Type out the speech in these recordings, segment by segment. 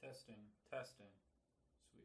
Testing, testing. Sweet.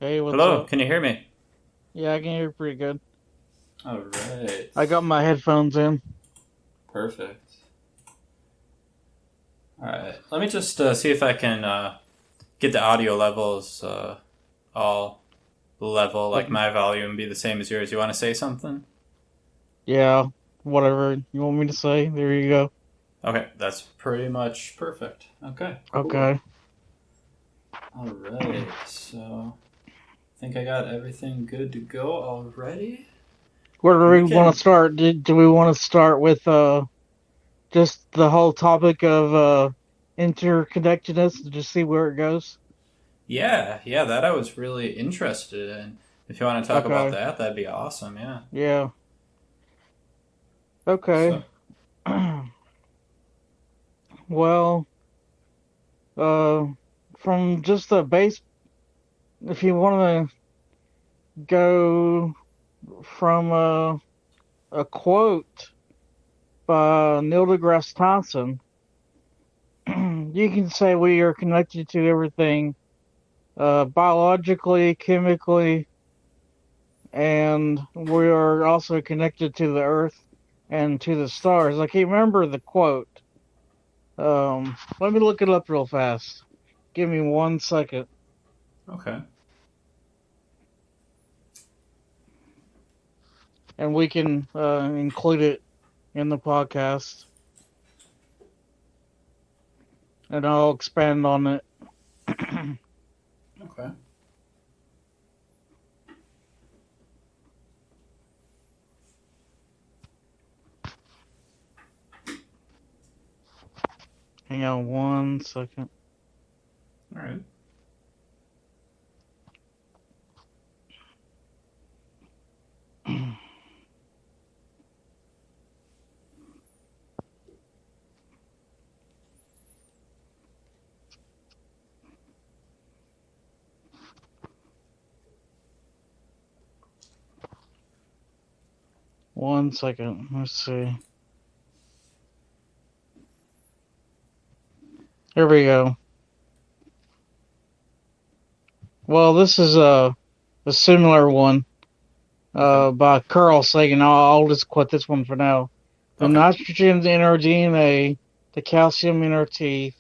Hey, what's Hello, up? can you hear me? Yeah, I can hear you pretty good. All right. I got my headphones in. Perfect. All right. Let me just see if I can get the audio levels all level, like Okay. my volume be the same as yours. You want to say something? Yeah, whatever you want me to say. There you go. Okay, that's pretty much perfect. Okay, cool. Okay. All right. So I think I got everything good to go already. Where do We we want to can. start? Do we want to start with just the whole topic of interconnectedness to just see where it goes? Yeah, that I was really interested in. If you want to talk about Okay. that, that'd be awesome. Yeah. Yeah. Okay. So. Well, uh, from just the base, if you want to go from a quote by Neil deGrasse Tyson. You can say we are connected to everything, biologically, chemically, and we are also connected to the earth and to the stars. I can't remember the quote. Let me look it up real fast. Give me 1 second. Okay. And we can include it in the podcast, and I'll expand on it. Okay. Hang on 1 second. All right. 1 second. Let's see. Here we go. Well, this is a similar one Okay. by Carl Sagan. I'll just quote this one for now. The Okay. nitrogen in our DNA, the calcium in our teeth,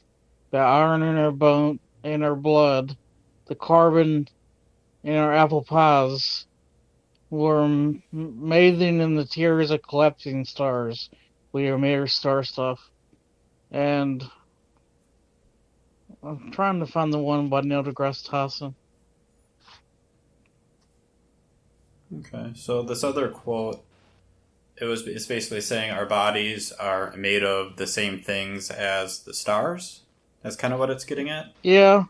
the iron in our bone, in our blood, the carbon in our apple pies were made in the tears of collapsing stars. We are mere star stuff. And I'm trying to find the one by Neil deGrasse Tyson. Okay. So this other quote, it's basically saying our bodies are made of the same things as the stars. That's kind of what it's getting at. Yeah.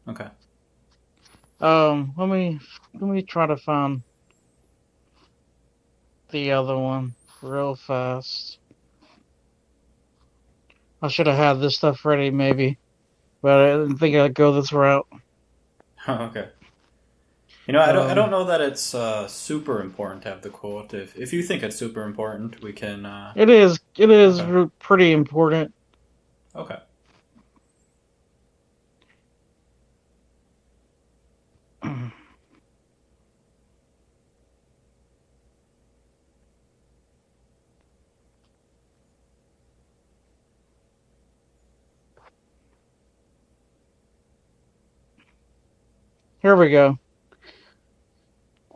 Okay. Let me try to find. the other one real fast. I should have had this stuff ready, maybe, but I didn't think I'd go this route. Okay. You know, I don't Um, know that it's super important to have the quote. If you think it's super important, we can. it is. It is Okay. pretty important. Okay. Here we go.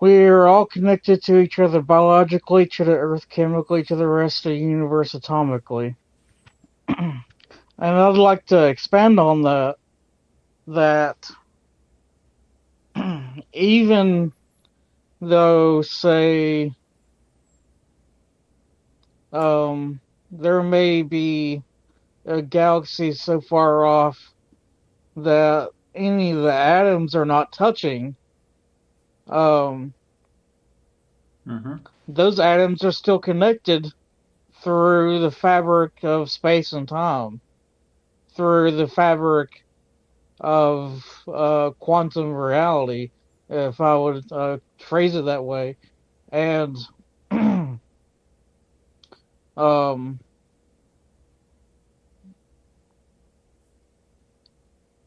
We are all connected to each other biologically, to the Earth chemically, to the rest of the universe atomically. And I'd like to expand on that even though, say, there may be a galaxy so far off that any of the atoms are not touching, um, Mm-hmm. those atoms are still connected through the fabric of space and time, through the fabric of quantum reality, if I would phrase it that way. And um,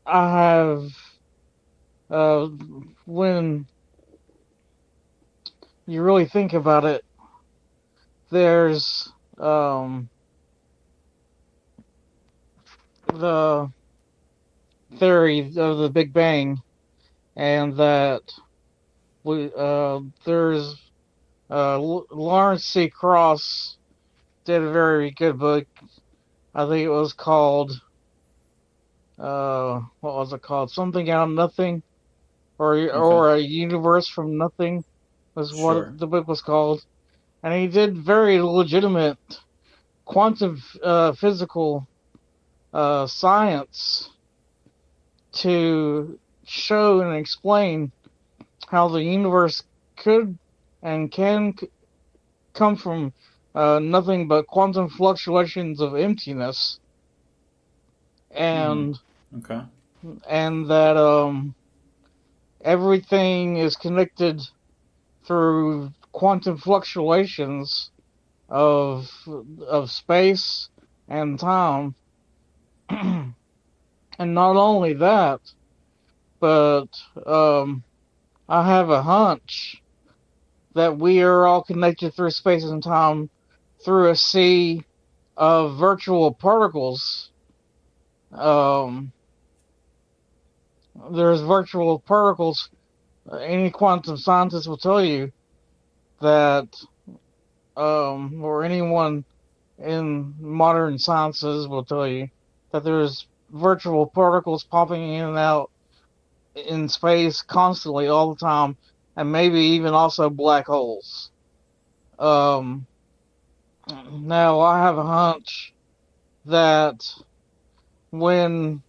I have, uh, when you really think about it, there's the theory of the Big Bang, and that there's Lawrence C. Cross did a very good book. I think it was called what was it called? Something out of nothing, Okay. or a universe from nothing was Sure. what the book was called. And he did very legitimate quantum physical science to show and explain how the universe could and can come from nothing but quantum fluctuations of emptiness, Mm. and Okay. that everything is connected through quantum fluctuations of space and time. And not only that, but I have a hunch that we are all connected through space and time through a sea of virtual particles. Um, there's virtual particles. Any quantum scientist will tell you that, or anyone in modern sciences will tell you that there's virtual particles popping in and out in space constantly all the time, and maybe even also black holes. Um, Now I have a hunch that when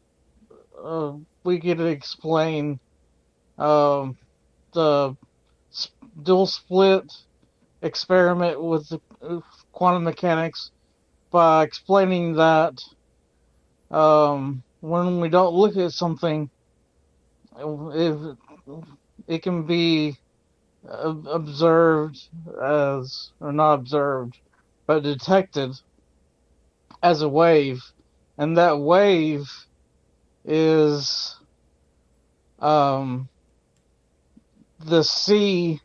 we get to explain um, the dual split experiment with the quantum mechanics by explaining that when we don't look at something, if it can be observed as, or not observed, but detected as a wave, and that wave is um, the sea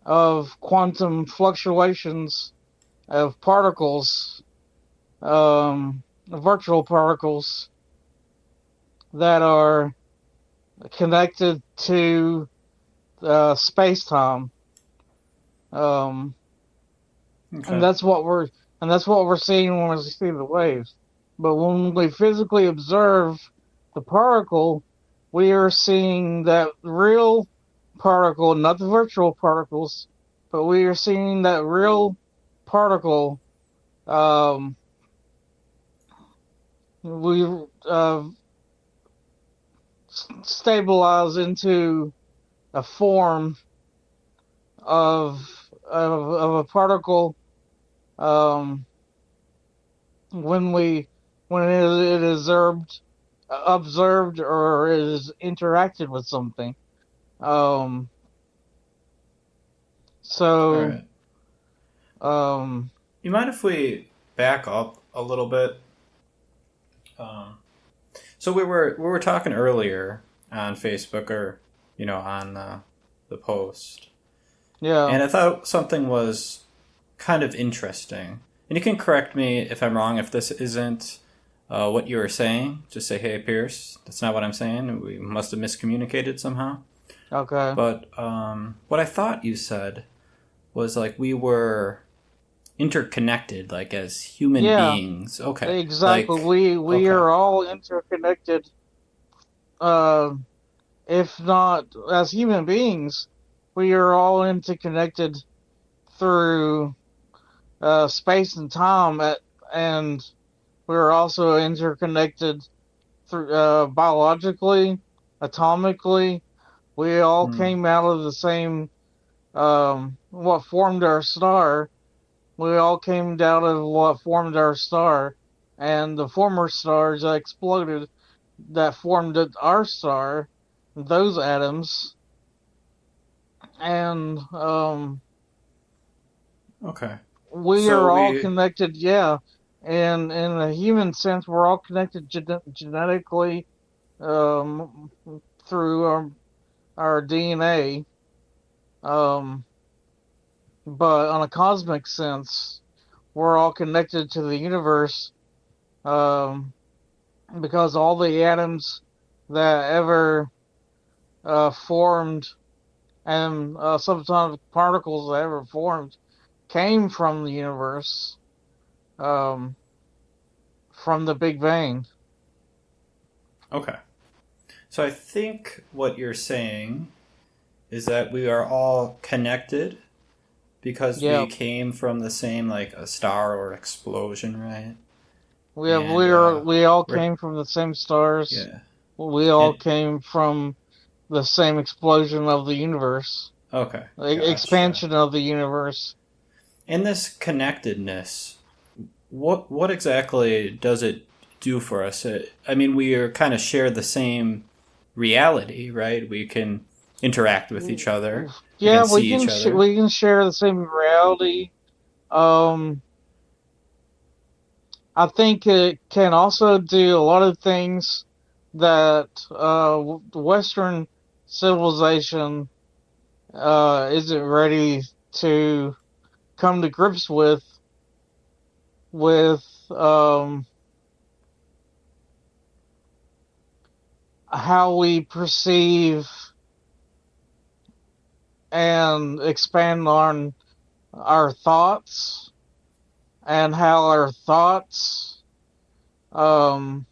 of quantum fluctuations of particles, virtual particles that are connected to space time, um, and Okay. that's what we're seeing when we see the waves. But when we physically observe the particle, we are seeing that real particle, not the virtual particles, but we are seeing that real particle. Um, we stabilize into a form of of a particle um, when it is observed or is interacted with something. Um, All so right. um, You mind if we back up a little bit? Um, so we were talking earlier on Facebook, or on the post, yeah, and I thought something was kind of interesting. And you can correct me if I'm wrong, if this isn't what you were saying. Just say, "Hey, Pierce, that's not what I'm saying. We must have miscommunicated somehow." okay, But what I thought you said was like we were interconnected, like as human yeah, beings. Okay, exactly. like We okay. are all interconnected. Uh, if not as human beings, we are all interconnected through space and time, and we're also interconnected through biologically, atomically. We all Hmm. came out of the same what formed our star. We all came out of what formed our star, and the former stars that exploded that formed our star, those atoms, and Okay. we So are all we connected. Yeah, and in a human sense, we're all connected genetically um, through our DNA. Um, but on a cosmic sense, we're all connected to the universe um, because all the atoms that ever formed and subatomic particles that ever formed came from the universe, um, from the Big Bang. okay. So I think what you're saying is that we are all connected because Yeah, we came from the same like a star or explosion, right? we have And we all we're came from the same stars. yeah. We all And came from the same explosion of the universe, okay, gotcha. expansion of the universe. And this connectedness, what exactly does it do for us? I mean, we are kind of share the same reality, right? We can interact with each other. We Yeah, can see each other. we can share the same reality. Um, I think it can also do a lot of things that Western civilization isn't ready to come to grips with how we perceive and expand on our thoughts and how um,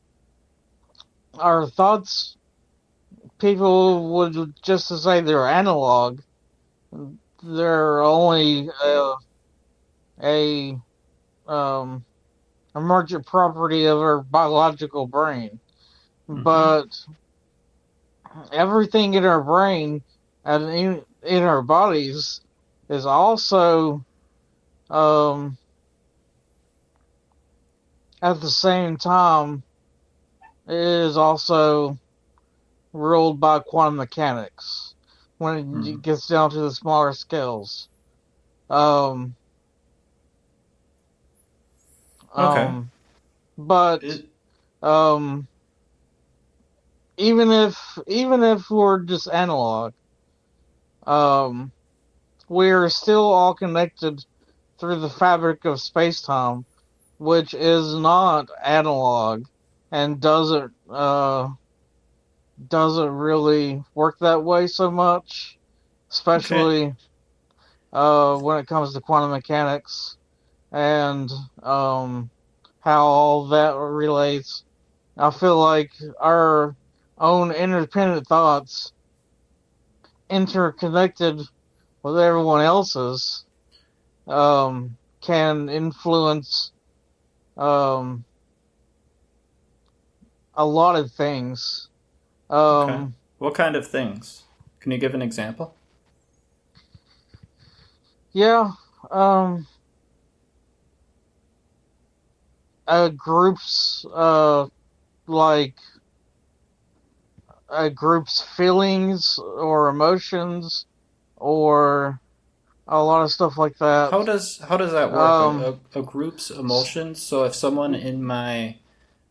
our thoughts, people would just to say they're analog. They're only a um, emergent property of our biological brain. Mm-hmm. But everything in our brain and in our bodies is also um, at the same time is also ruled by quantum mechanics when Hmm. it gets down to the smaller scales. Um, Okay. um, but It, um, even if we're just analog, um, we're still all connected through the fabric of space-time, which is not analog and doesn't really work that way so much, okay. especially when it comes to quantum mechanics and how all that relates. I feel like our own independent thoughts interconnected with everyone else's can influence um, a lot of things. Okay. Um, What kind of things? Can you give an example? Yeah. Um. Groups. Like a group's feelings or emotions or a lot of stuff like that. How does that work? Um. A group's emotions. So if someone in my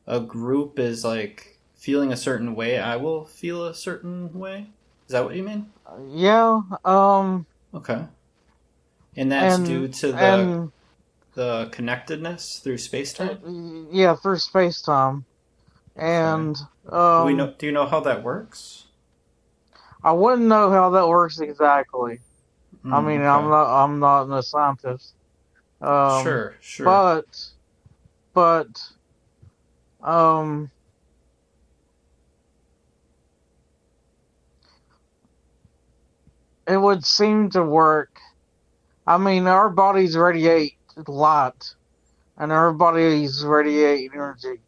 a group is like feeling a certain way, I will feel a certain way. Is that what you mean? Yeah. Okay. And that's due And to and the connectedness through space time. yeah, through space time. Okay. And Do we know? Do you know how that works? I wouldn't know how that works exactly. I mean, Okay. I'm not a scientist. Um, Sure. Sure. but but um, it would seem to work. I mean, our bodies radiate light, and our bodies radiate energy,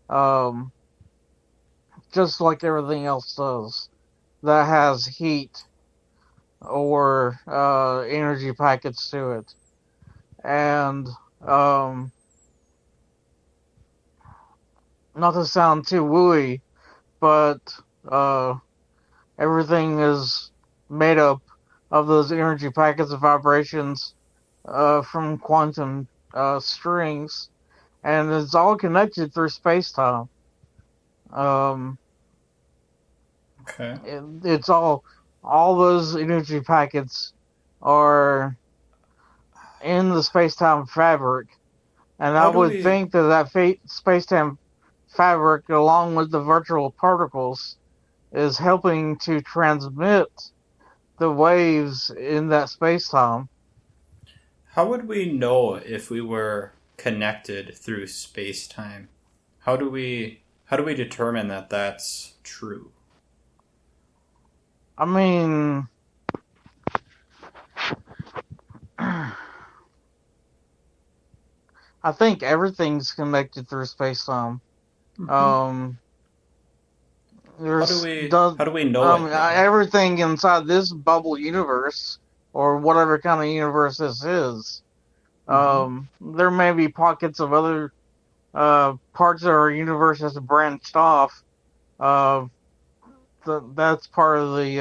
um, just like everything else does that has heat or energy packets to it. And um, not to sound too wooey, but uh, everything is made up of those energy packets of vibrations from quantum strings, and it's all connected through space time. Um, Okay. it's all those energy packets are in the space time fabric, and I How do would we? think that space time fabric, along with the virtual particles, is helping to transmit the waves in that space time. How would we know if we were connected through space time? How do we? How do we determine that that's true? I mean, I think everything's connected through space time. Hmm. Um, there's does How do we know it though? everything inside this bubble universe or whatever kind of universe this is. Hmm. There may be pockets of other parts of our universe that's branched off. Uh, that's part of the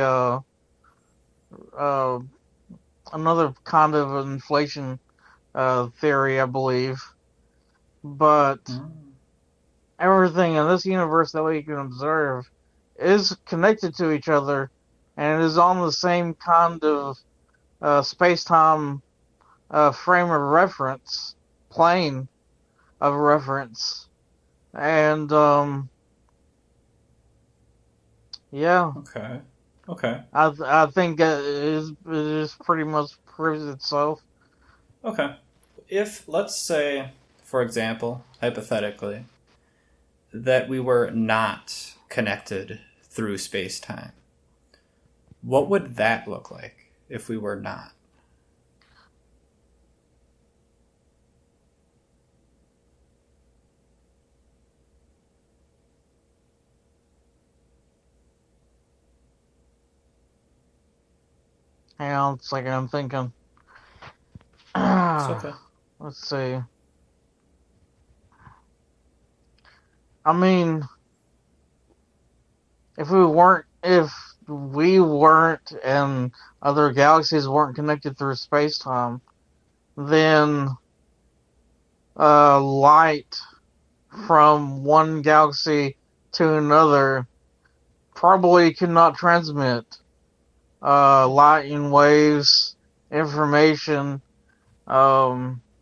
uh, another kind of inflation theory, I believe. But everything in this universe that we can observe is connected to each other and is on the same kind of space time frame of reference, plane of reference. And yeah, Okay. Okay. I think it is pretty much proves itself. Okay. If let's say, for example, hypothetically, that we were not connected through space time, what would that look like if we were not? Hang on a second, I'm thinking. It's okay. Let's see. I mean, if we weren't, and other galaxies weren't connected through space time, then light from one galaxy to another probably could not transmit light in waves, information,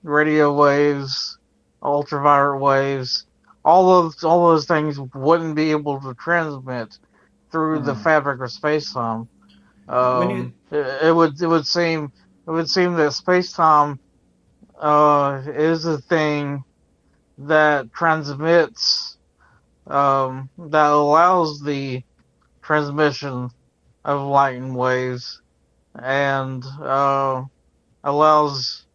radio waves, ultraviolet waves. All those things wouldn't be able to transmit through the Hmm. fabric of space time. When you It would seem that space time is a thing that transmits, that allows the transmission of light and waves, and allows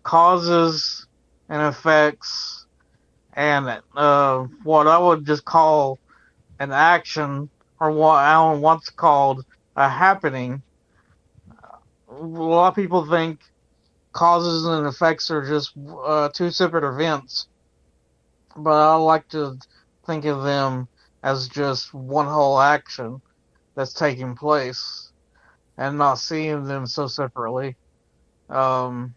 causes and effects, and what I would just call an action, or what Alan once called a happening, lot of people think causes and effects are just two separate events, but I like to think of them as just one whole action that's taking place and not seeing them so separately. Um,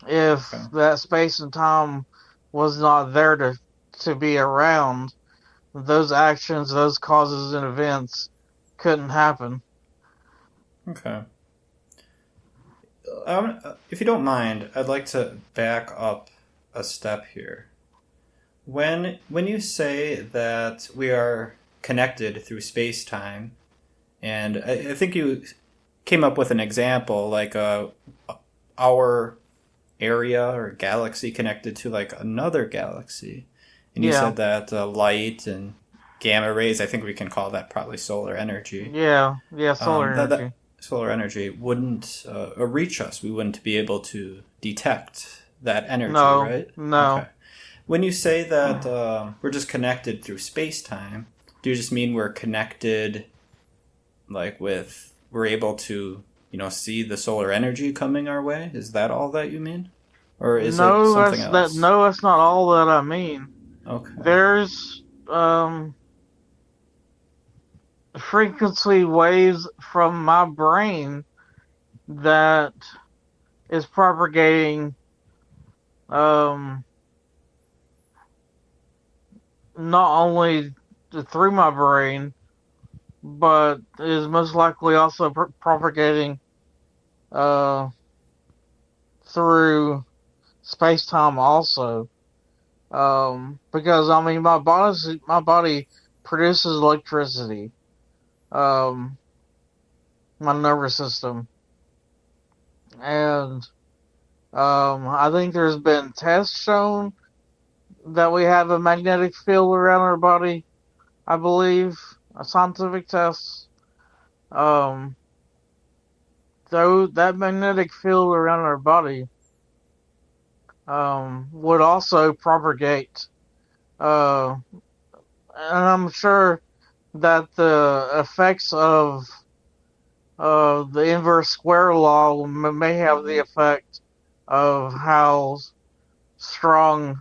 if Okay. that space and time was not there to be around, those actions, those causes and events couldn't happen. Okay. If you don't mind, I'd like to back up a step here. When you say that we are connected through space time, and I think you came up with an example like our area or galaxy connected to like another galaxy, and you Yeah, said that light and gamma rays, I think we can call that probably solar energy. yeah, solar That energy. solar energy wouldn't reach us. We wouldn't be able to detect that energy, No, right? no. Okay. When you say that we're just connected through space time, do you just mean we're connected, like with we're able to see the solar energy coming our way? Is that all that you mean, or is it No, something else? that's not all that I mean. Okay. There's frequency waves from my brain that is propagating um not only through my brain, but is most likely also propagating uh through space time also. Because I mean my body produces electricity. Um, my nervous system, and I think there's been tests shown that we have a magnetic field around our body. I believe a scientific test. Um, though that magnetic field around our body would also propagate. And I'm sure that the effects of the inverse square law may have the effect of how strong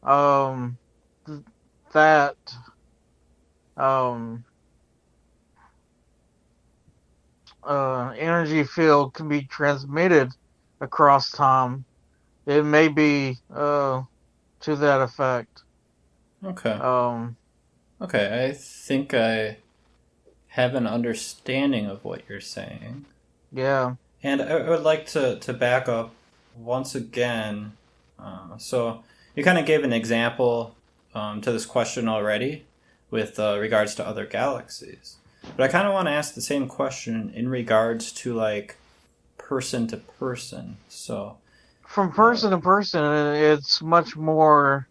um, that um, energy field can be transmitted across time. It may be to that effect. Okay. Um, Okay. I think I have an understanding of what you're saying. yeah, And I would like to back up once again. So you kind of gave an example to this question already with regards to other galaxies. But I kind of want to ask the same question in regards to like person to person. So, from uh, person to person, it's much more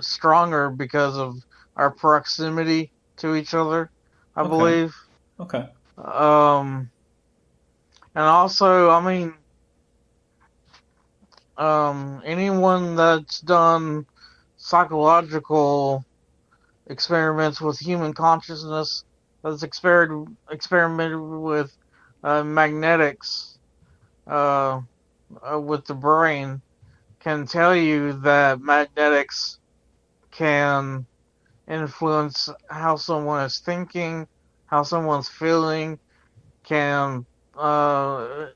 stronger because of our proximity to each other, I okay, believe. okay, Um, and also, I mean, anyone that's done psychological experiments with human consciousness, that's experimented with magnetics uh, with the brain, can tell you that magnetics can influence how someone is thinking, how someone's feeling, can uh,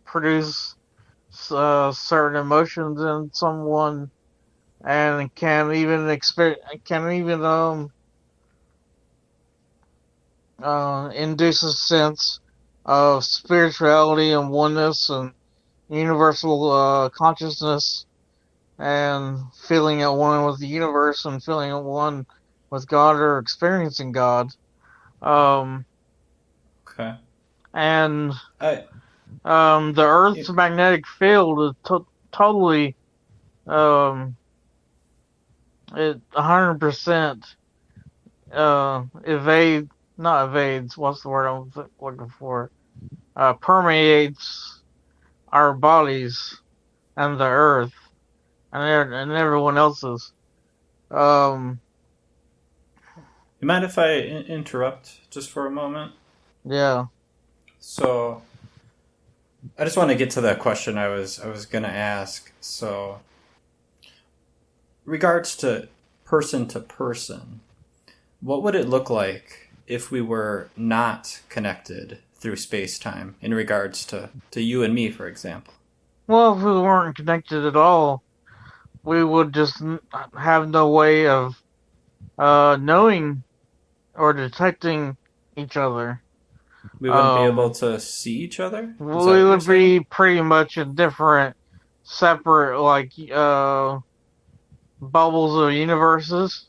produce certain emotions in someone, and can even induce a sense of spirituality and oneness and universal consciousness and feeling at one with the universe and feeling at one with God or experiencing God. Um, okay. and I the Earth's you, magnetic field is totally um, it 100% evade not evades. What's the word I'm looking for? Permeates our bodies and the Earth and everyone else's. Um, You mind if I interrupt just for a moment? Yeah. So, I just want to get to that question I was going to ask. So, regards to person, what would it look like if we were not connected through space-time in regards to you and me, for example? Well, if we weren't connected at all, we would just have no way of knowing or detecting each other. We wouldn't be able to see each other? Is that We what you're would be saying? pretty much in different, separate, like, bubbles of universes.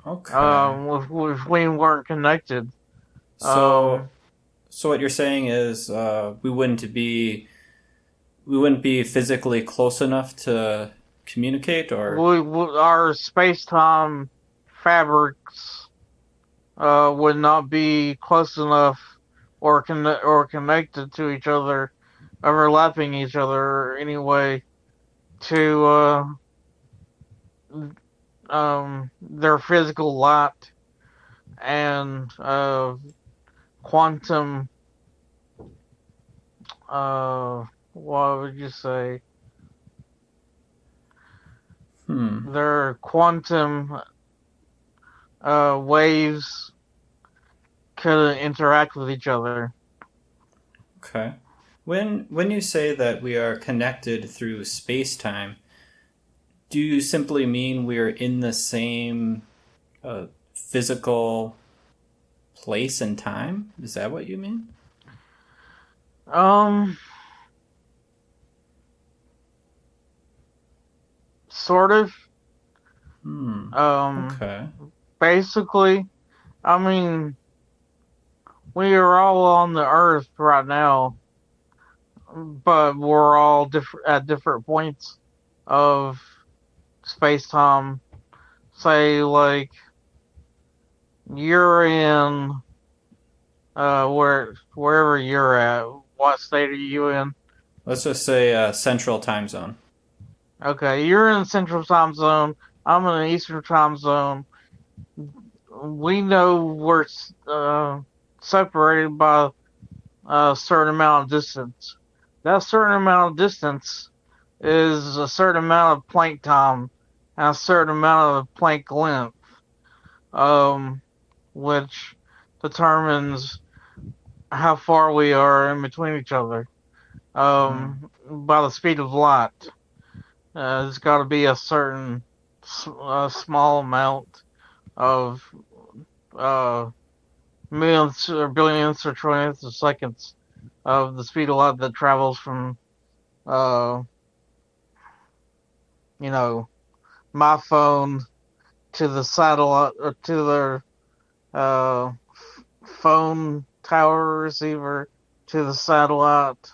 Okay. If we weren't connected. So, so what you're saying is we wouldn't be physically close enough to communicate, or Our space-time fabrics would not be close enough or connected to each other, overlapping each other anyway to their physical light and quantum what would you say? Their quantum waves could interact with each other. okay. When you say that we are connected through space-time, do you simply mean we're in the same physical place and time? Is that what you mean? Sort of. Okay. Basically, I mean, we are all on the Earth right now, but we're all at different points of space time. Say, like, you're in wherever you're at. What state are you in? Let's just say Central Time Zone. Okay, you're in Central Time Zone. I'm in the Eastern Time Zone. We know we're separated by a certain amount of distance. That certain amount of distance is a certain amount of Planck time and a certain amount of Planck length, which determines how far we are in between each other. By the speed of light, it's got to be a certain small amount of millionths or billionths or trillionths of seconds of the speed of light that travels from, my phone to the satellite or to the phone tower receiver to the satellite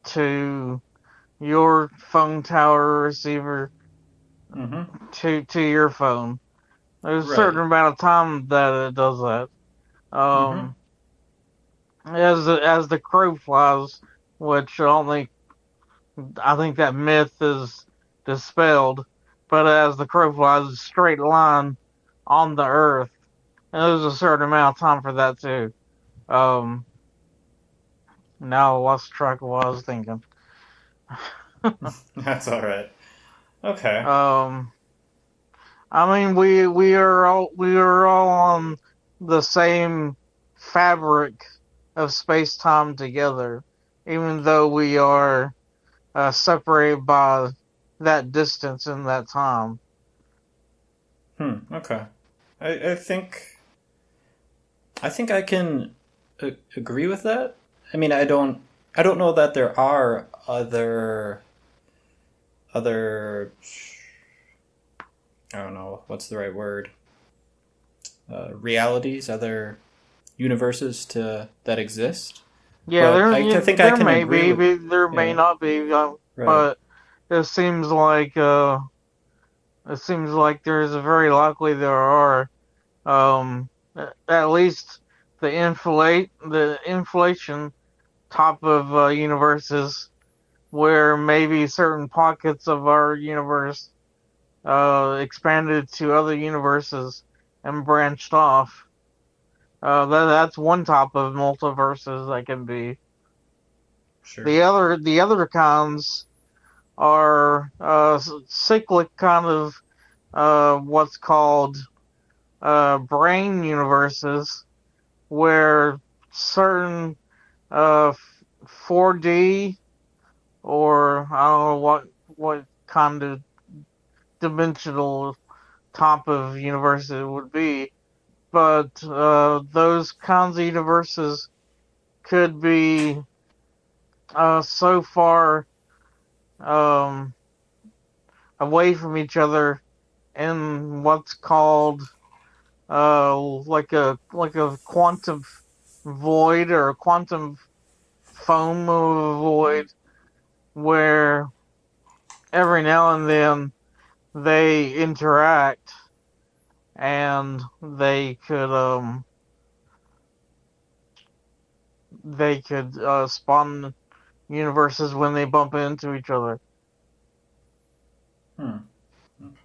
to your phone tower receiver to your phone. There's a certain amount of time that it does that. As the crow flies, which I think that myth is dispelled, but as the crow flies, a straight line on the Earth, and there's a certain amount of time for that too. Now I lost track of what I was thinking. That's all right. Okay. I mean, we are all on the same fabric of space time together, even though we are separated by that distance and that time. Okay. I think I can agree with that. I mean, I don't know that there are other I don't know what's the right word, realities, other universes that exist. Yeah, but I think I can agree with, there may not be, but it seems like there's a very likely there are. At least the inflation type of universes where maybe certain pockets of our universe expanded to other universes and branched off. That's one type of multiverses that can be. Sure. The other kinds are cyclic kind of what's called brain universes, where certain 4D, or I don't know what kind of dimensional type of universe it would be, but those kinds of universes could be so far um, away from each other in what's called like a quantum void, or a quantum foam of a void, where every now and then they interact, and they could spawn universes when they bump into each other.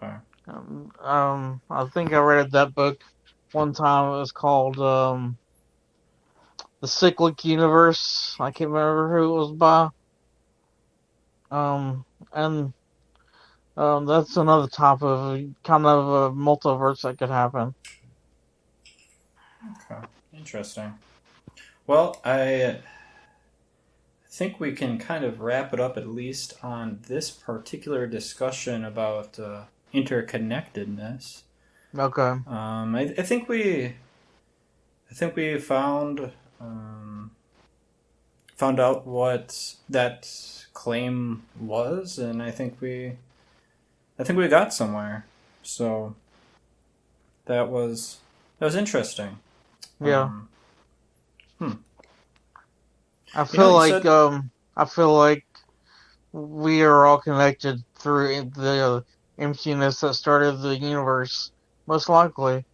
Okay. I think I read that book one time. It was called The Cyclic Universe. I can't remember who it was by. And that's another type of kind of a multiverse that could happen. Okay. Interesting. Well, I think we can kind of wrap it up, at least on this particular discussion about interconnectedness. Okay. I think we found found out what that claim was, and I think we got somewhere. So that was interesting. Yeah. I You know, feel you like said I feel like we are all connected through the emptiness that started the universe, most likely.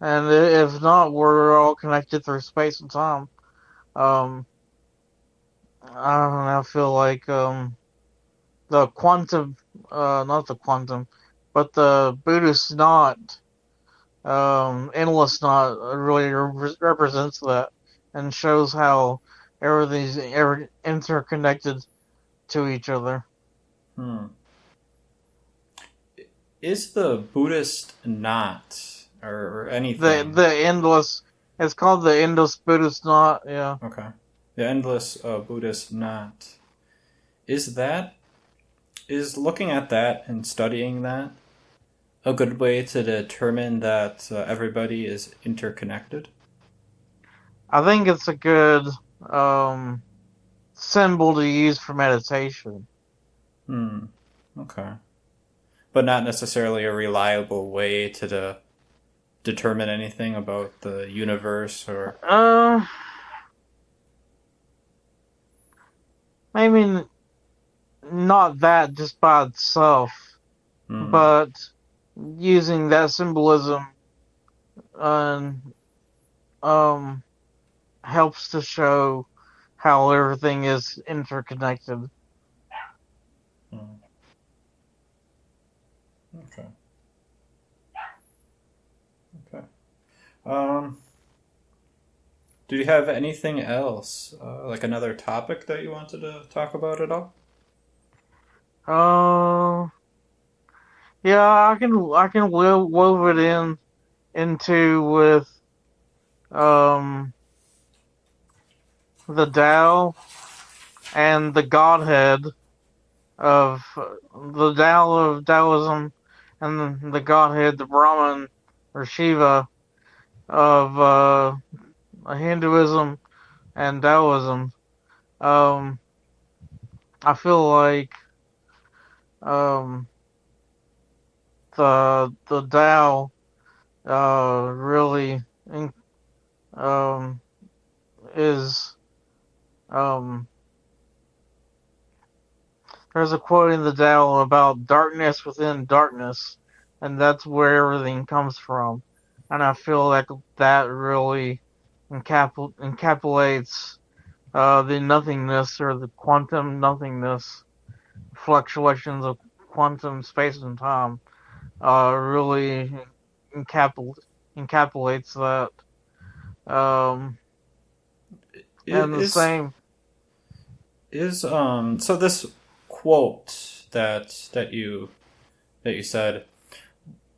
And if not, we're all connected through space and time. Um, I don't know. I feel like the quantum, not the quantum, but the Buddhist knot, endless knot, really represents that, and shows how everything's interconnected to each other. hmm, is the Buddhist knot or The anything? the endless, it's called the endless Buddhist knot. Yeah. Okay, the endless Buddhist knot. Is looking at that and studying that a good way to determine that everybody is interconnected? I think it's a good um, symbol to use for meditation. Hmm. Okay. But not necessarily a reliable way to determine anything about the universe or. Uh, Maybe not that just by itself, Hmm. but using that symbolism and um, helps to show how everything is interconnected. Hmm. Okay. Okay. Um. Do you have anything else, like another topic that you wanted to talk about at all? Uh, yeah, I can wove it into with um the Tao and the Godhead of the Tao of Taoism, and the Godhead, the Brahman or Shiva of Hinduism and Taoism. Um, I feel like um, the Tao really um, is um, there's a quote in the Tao about darkness within darkness, and that's where everything comes from. And I feel like that really encapsulates the nothingness, or the quantum nothingness, fluctuations of quantum space and time, really encapsulates that. And the Is same. so this quote that you said,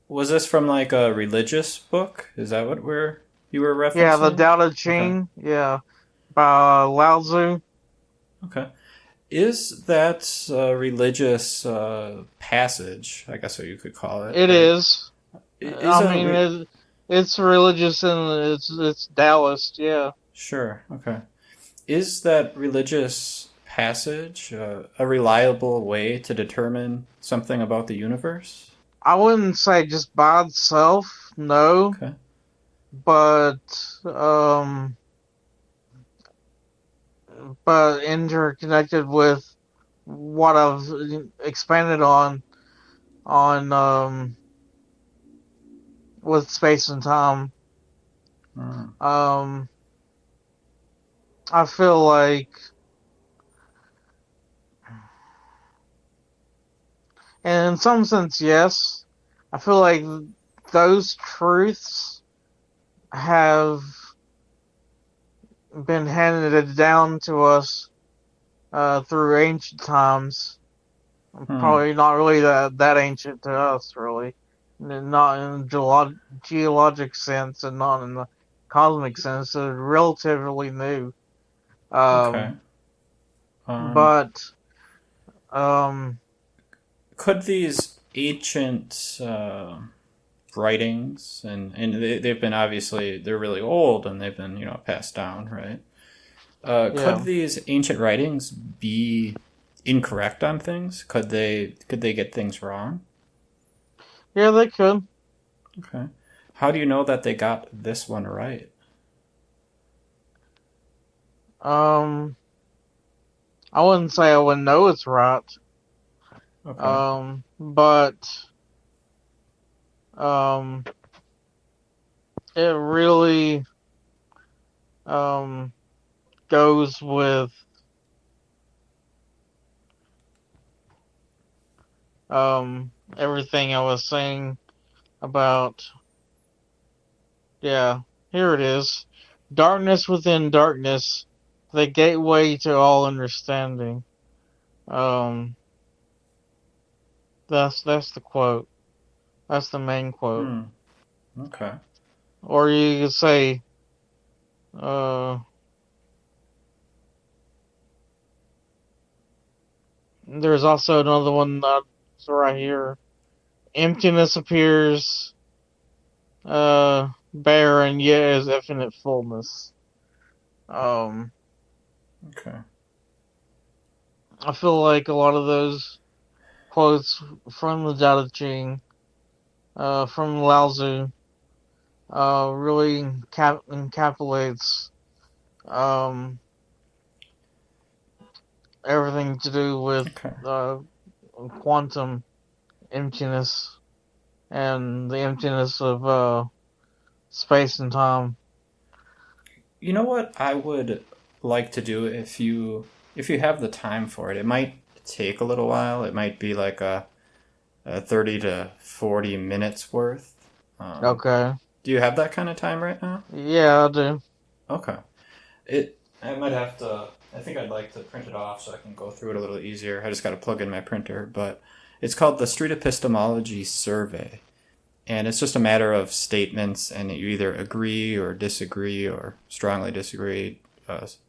was this from like a religious book? Is that what you were Yeah, the referencing? Tao Te Okay. Ching. Yeah, by Lao Tzu. Okay. Is that a religious passage? I guess what you could call it, It right? is. Is I a mean, it's religious and it's Taoist. Yeah. sure. Okay. Is that religious passage a reliable way to determine something about the universe? I wouldn't say just by itself, no, Okay. but um, but interconnected with what I've expanded on with space and time. Hmm. Um, I feel like, and in some sense, yes, I feel like those truths have been handed down to us through ancient times. Hmm. Probably not really that ancient to us, really. Not in geologic sense and not in the cosmic sense. They're relatively new. Okay. Um, Um, but um, could these ancient writings and they've been obviously they're really old and they've been passed down, right? Could yeah, these ancient writings be incorrect on things? Could they get things wrong? yeah, they could. Okay. How do you know that they got this one right? Um, I wouldn't say I would know it's right. Okay. But um, it really um goes with everything I was saying about, yeah, here it is. Darkness within darkness, the gateway to all understanding. Um that's the quote. That's the main quote. Hmm. Okay. Or you could say uh there's also another one that's right here. Emptiness appears barren yet as infinite fullness. Um Okay. I feel like a lot of those quotes from the Tao Te Ching, from Lao Tzu, really encapsulates um, everything to do with Okay. quantum emptiness and the emptiness of space and time. You know what I would like to do if you have the time for it. It might take a little while. It might be like a 30 to 40 minutes worth. Um, Okay. do you have that kind of time right now? Yeah, I do. Okay. I might have to. I think I'd like to print it off so I can go through it a little easier. I just got to plug in my printer, but it's called the Street Epistemology Survey, and it's just a matter of statements, and you either agree or disagree or strongly disagree,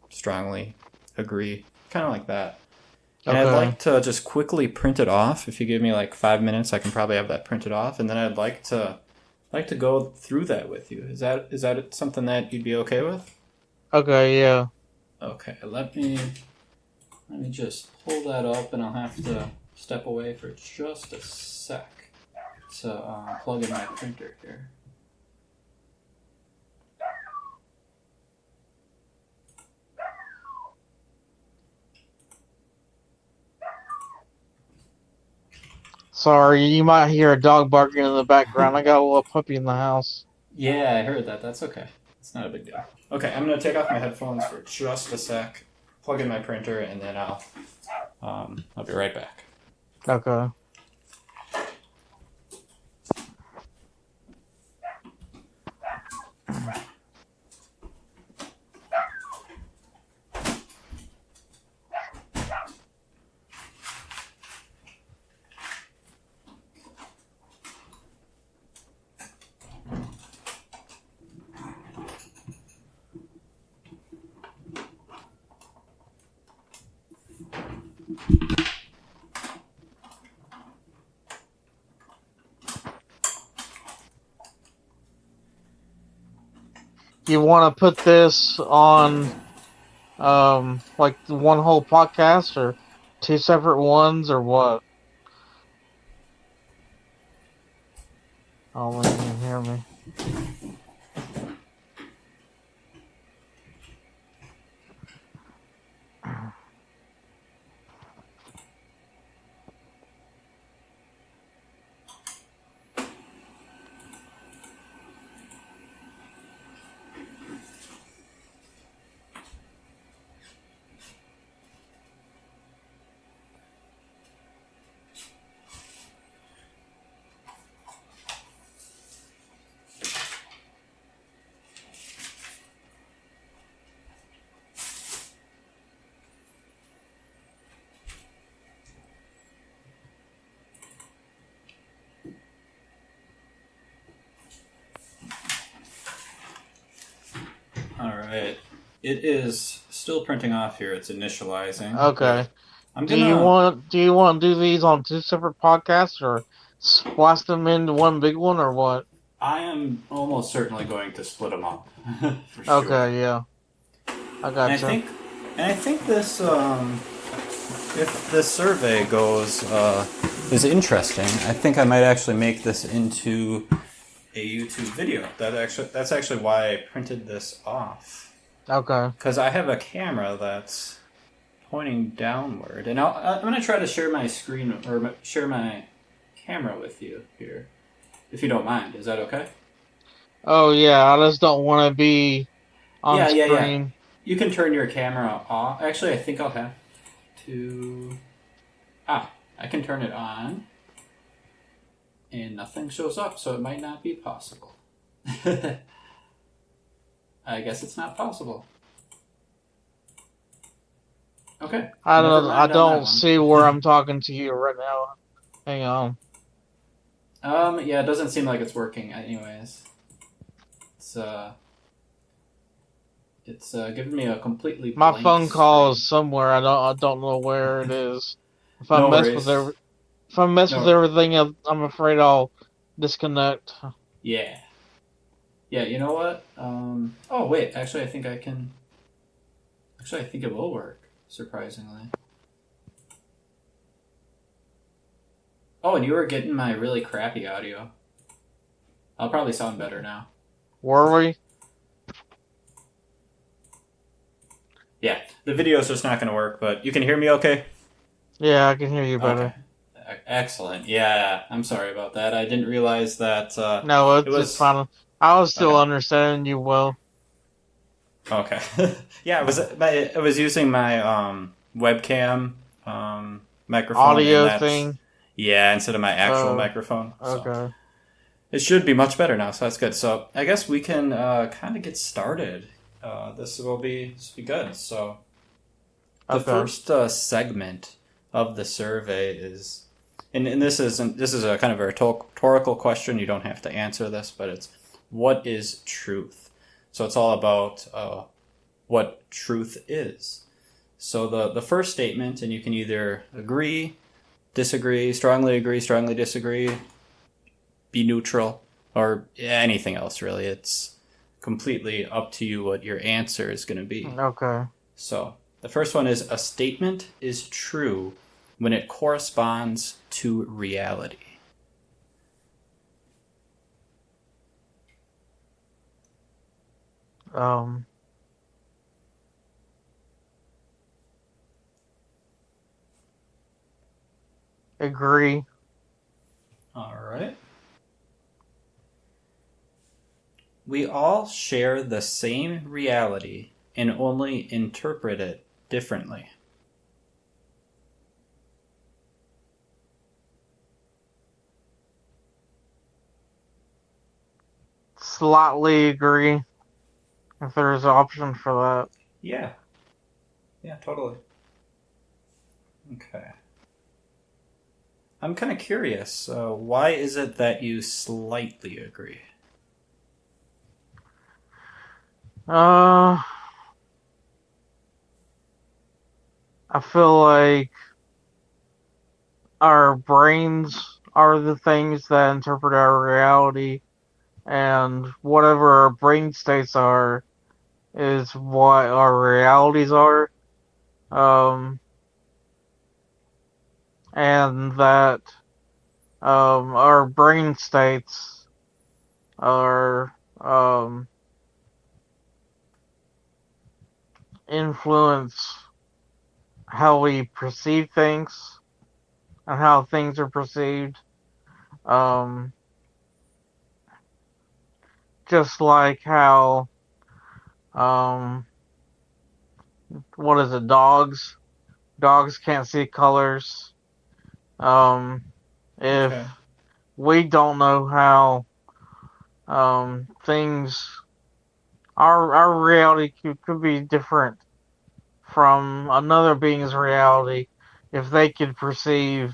strongly agree, kind of like that. And I'd Okay. like to just quickly print it off. If you give me like 5 minutes, I can probably have that printed off, and then I'd like to go through that with you. Is that something that you'd be okay with? Okay, yeah. Okay, let me just pull that up, and I'll have to step away for just a sec to plug in my printer here. Sorry, you might hear a dog barking in the background. I got a little puppy in the house. Yeah, I heard that. That's okay. It's not a big deal. Okay, I'm gonna take off my headphones for just a sec, plug in my printer, and then I'll be right back. You want to put this on, like one whole podcast or two separate ones or what? Oh, you can hear me. Alright. It is still printing off here. It's initializing. Okay. I'm Do you want to do these on two separate podcasts or splice them into one big one or what? I am almost certainly going to split them up. For sure. Okay, yeah. I got you. I think this, if this survey is interesting, I think I might actually make this into a YouTube video. That's actually why I printed this off. Okay. Because I have a camera that's pointing downward, and I'm going to try to share my screen or share my camera with you here, if you don't mind. Is that okay? Oh yeah, I just don't want to be on screen. Yeah. You can turn your camera off. Actually, I think I'll have to. I can turn it on, and nothing shows up, so it might not be possible. I guess it's not possible. Okay. I don't see where I'm talking to you right now. Hang on. Yeah, it doesn't seem like it's working anyways. It's giving me a completely My blank phone call screen. is somewhere. I don't know where it is. If I No mess worries. with everything, I'm afraid I'll disconnect. Yeah. Yeah, you know what? Oh, wait. Actually, I think I can. Actually, I think it will work, surprisingly. Oh, and you were getting my really crappy audio. I'll probably sound better now. Were we? Yeah, the video's just not going to work, but you can hear me okay? Yeah, I can hear you better. Okay. Excellent. Yeah, I'm sorry about that. I didn't realize that. No, it's fine. I was still understanding you well. Okay. Yeah, I was using my webcam microphone. Audio thing? Yeah, instead of my actual microphone. Okay. So it should be much better now, so that's good. So I guess we can kind of get started. This will be good. So the first segment of the survey is, and this is a kind of a rhetorical question. You don't have to answer this, but it's, what is truth? So it's all about what truth is. So the first statement, and you can either agree, disagree, strongly disagree, be neutral, or anything else really. It's completely up to you what your answer is going to be. Okay. So the first one is, a statement is true when it corresponds to reality. Agree. All right. We all share the same reality and only interpret it differently. slightly agree if there's an option for that. Yeah. Yeah, totally. Okay. I'm kind of curious. Why is it that you slightly agree? I feel like our brains are the things that interpret our reality, and whatever our brain states are is what our realities are. And that our brain states are influence how we perceive things and how things are perceived. Um, just like how what is it? Dogs can't see colors. If Okay. we don't know how things, our reality could be different from another being's reality if they could perceive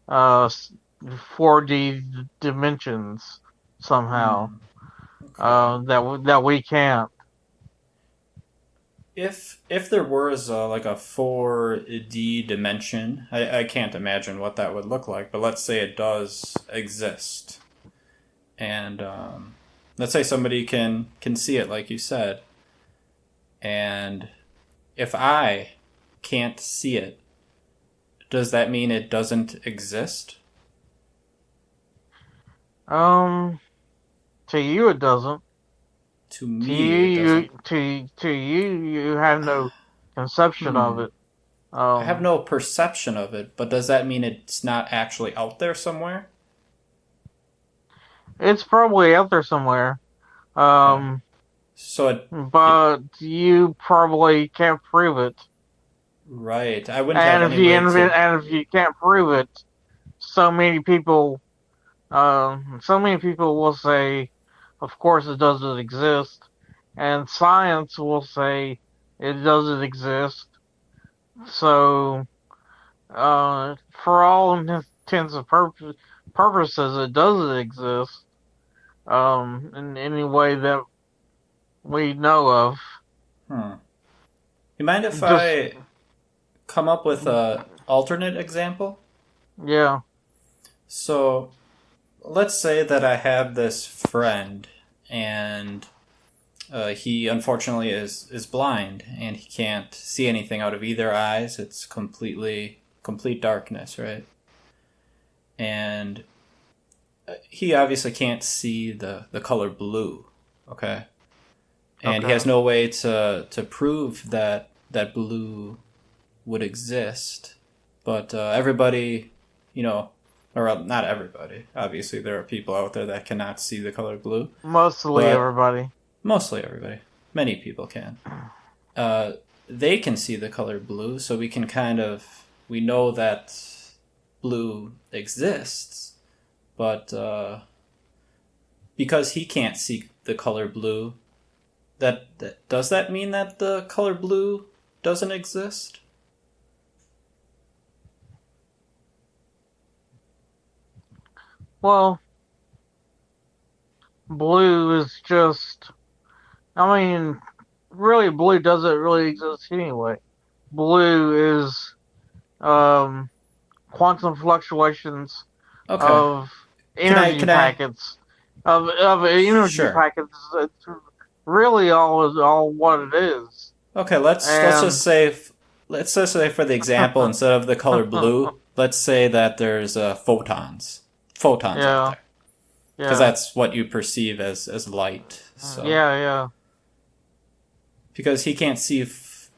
4D dimensions somehow Okay. that we can't. If there was like a 4D dimension, I can't imagine what that would look like, but let's say it does exist. And let's say somebody can see it like you said. And if I can't see it, does that mean it doesn't exist? To you it doesn't. To me, it doesn't. To you, you have no conception of it. I have no perception of it, but does that mean it's not actually out there somewhere? It's probably out there somewhere. Okay. So it But you probably can't prove it. right. I wouldn't have And any way to. if you can't prove it, so many people, will say, of course it doesn't exist, and science will say it doesn't exist. So, for all intents and purposes, it doesn't exist. In any way that we know of. Hmm. You mind if Just I come up with a alternate example? yeah. So let's say that I have this friend, and he unfortunately is blind, and he can't see anything out of either eyes. It's complete darkness, right? And he obviously can't see the color blue. Okay. And he Okay. has no way to prove that blue would exist. But everybody, or not everybody. Obviously, there are people out there that cannot see the color blue. Mostly But everybody. mostly everybody. Many people can. They can see the color blue, so we know that blue exists. But because he can't see the color blue, does that mean that the color blue doesn't exist? Well, blue is just. I mean, really, blue doesn't really exist anyway. Blue is quantum fluctuations Okay. of Can I? energy Can I? packets. Of energy Sure. packets. It's really all what it is. Okay. Let's just And say for the example, instead of the color blue, let's say that there's photons out yeah, there, because yeah, that's what you perceive as light. So yeah. because he can't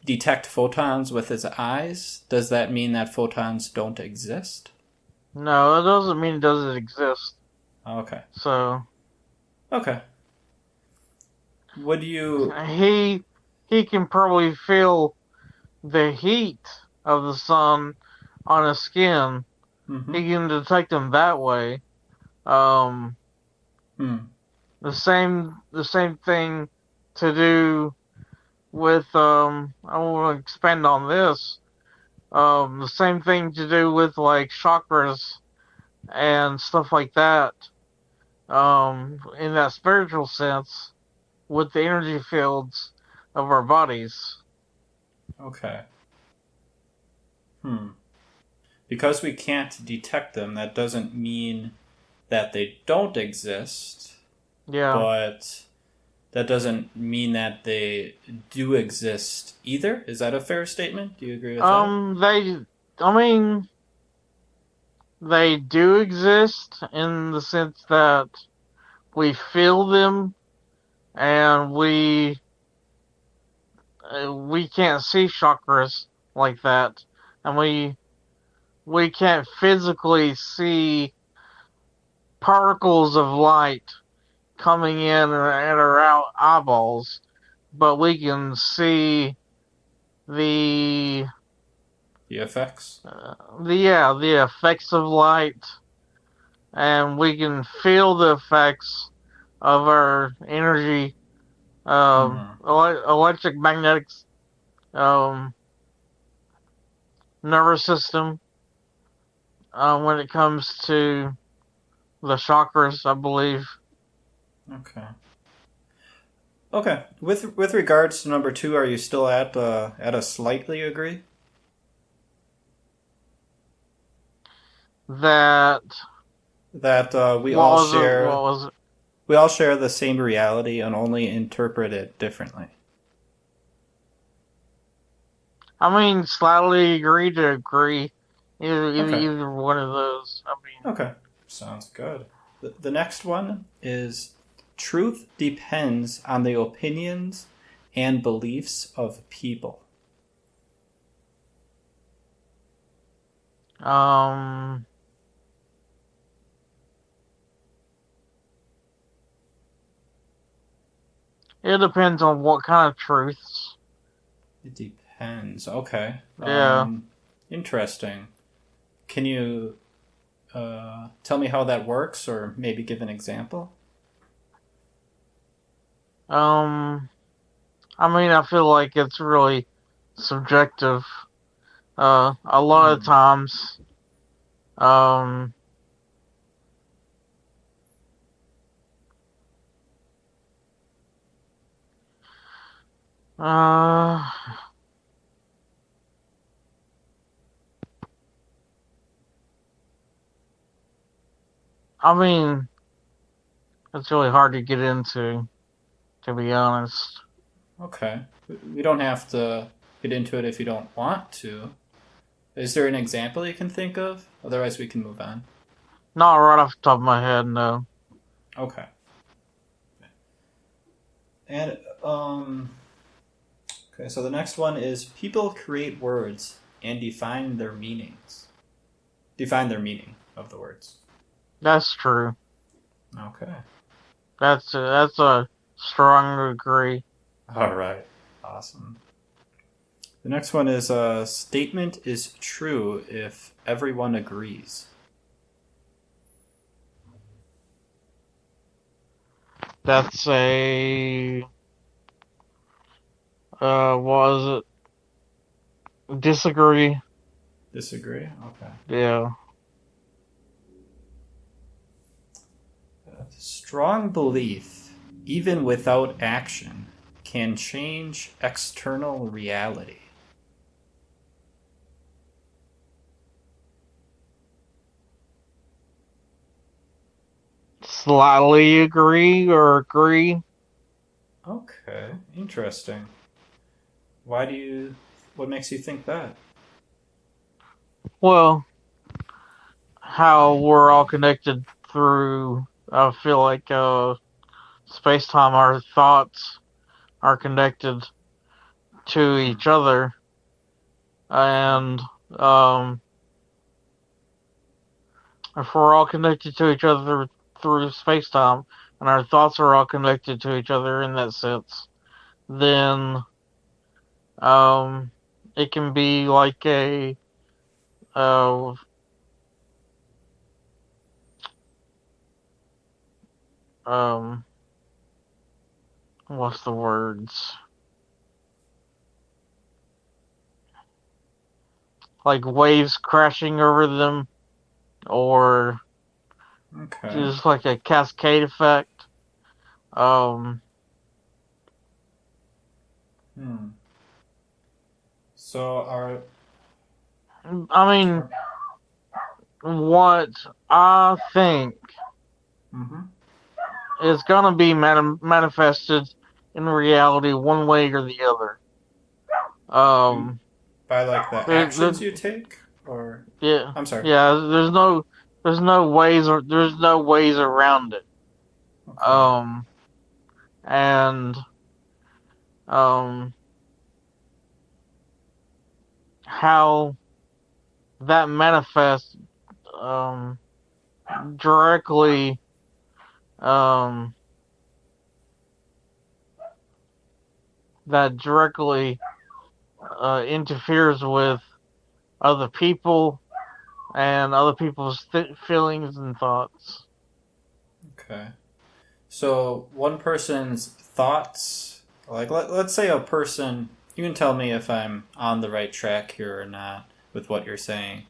detect photons with his eyes, does that mean that photons don't exist? No, it doesn't mean it doesn't exist. Okay. So Okay. Would you? he can probably feel the heat of the sun on his skin. Mm-hmm. He can detect them that way. Um, Hmm. the same thing to do with I want to expand on this. The same thing to do with like chakras and stuff like that. In that spiritual sense, with the energy fields of our bodies. Okay. Because we can't detect them, that doesn't mean that they don't exist. Yeah. But that doesn't mean that they do exist either. Is that a fair statement? Do you agree with that? They do exist in the sense that we feel them, and we can't see chakras like that, and we can't physically see particles of light coming in and our eyeballs, but we can see the effects. The effects of light, and we can feel the effects of our energy, electric magnetic nervous system when it comes to the chakras, I believe. Okay. With regards to number 2, are you still at a slightly agree? That we what all was share it? What was it? we all share the same reality and only interpret it differently. I mean, slightly agree to agree. Okay. Either one of those. Okay. Sounds good. The next one is truth depends on the opinions and beliefs of people. It depends on what kind of truths. It depends. Okay. Yeah. Interesting. Can you tell me how that works, or maybe give an example? I feel like it's really subjective. A lot of times, it's really hard to get into, to be honest. Okay. We don't have to get into it if you don't want to. Is there an example you can think of? Otherwise, we can move on. Not right off the top of my head, no. Okay. And, okay, so the next one is people create words and define their meanings. Define their meaning of the words. That's true. Okay. That's a strong agree. All right. Awesome. The next one is a statement is true if everyone agrees. That's a what is it? Disagree. Disagree? Okay. Yeah. Strong belief, even without action, can change external reality. Slightly agree or agree. Okay, interesting. What makes you think that? Well, how we're all connected through, I feel like, space-time, our thoughts are connected to each other, and if we're all connected to each other through space-time, and our thoughts are all connected to each other in that sense, then it can be like a what's the words? Like waves crashing over them, or Okay. just like a cascade effect. So our I mean, what I think is gonna be manifested in reality one way or the other. by like the actions you take, or Yeah, I'm sorry. yeah. There's no ways around it. Okay. And how that manifests directly um that directly interferes with other people and other people's feelings and thoughts. Okay. So one person's thoughts, like let's say a person, you can tell me if I'm on the right track here or not with what you're saying.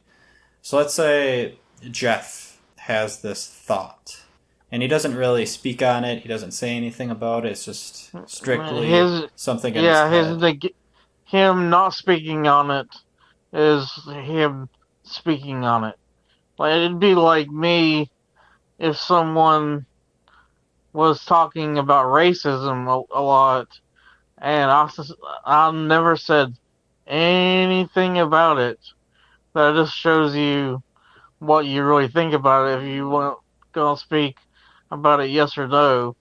So let's say Jeff has this thought, and he doesn't really speak on it. He doesn't say anything about it. It's just strictly something in his head. Him not speaking on it is him speaking on it. Like it'd be like me if someone was talking about racism a lot, and I never said anything about it. That just shows you what you really think about it. If you want to speak about it, yes or no,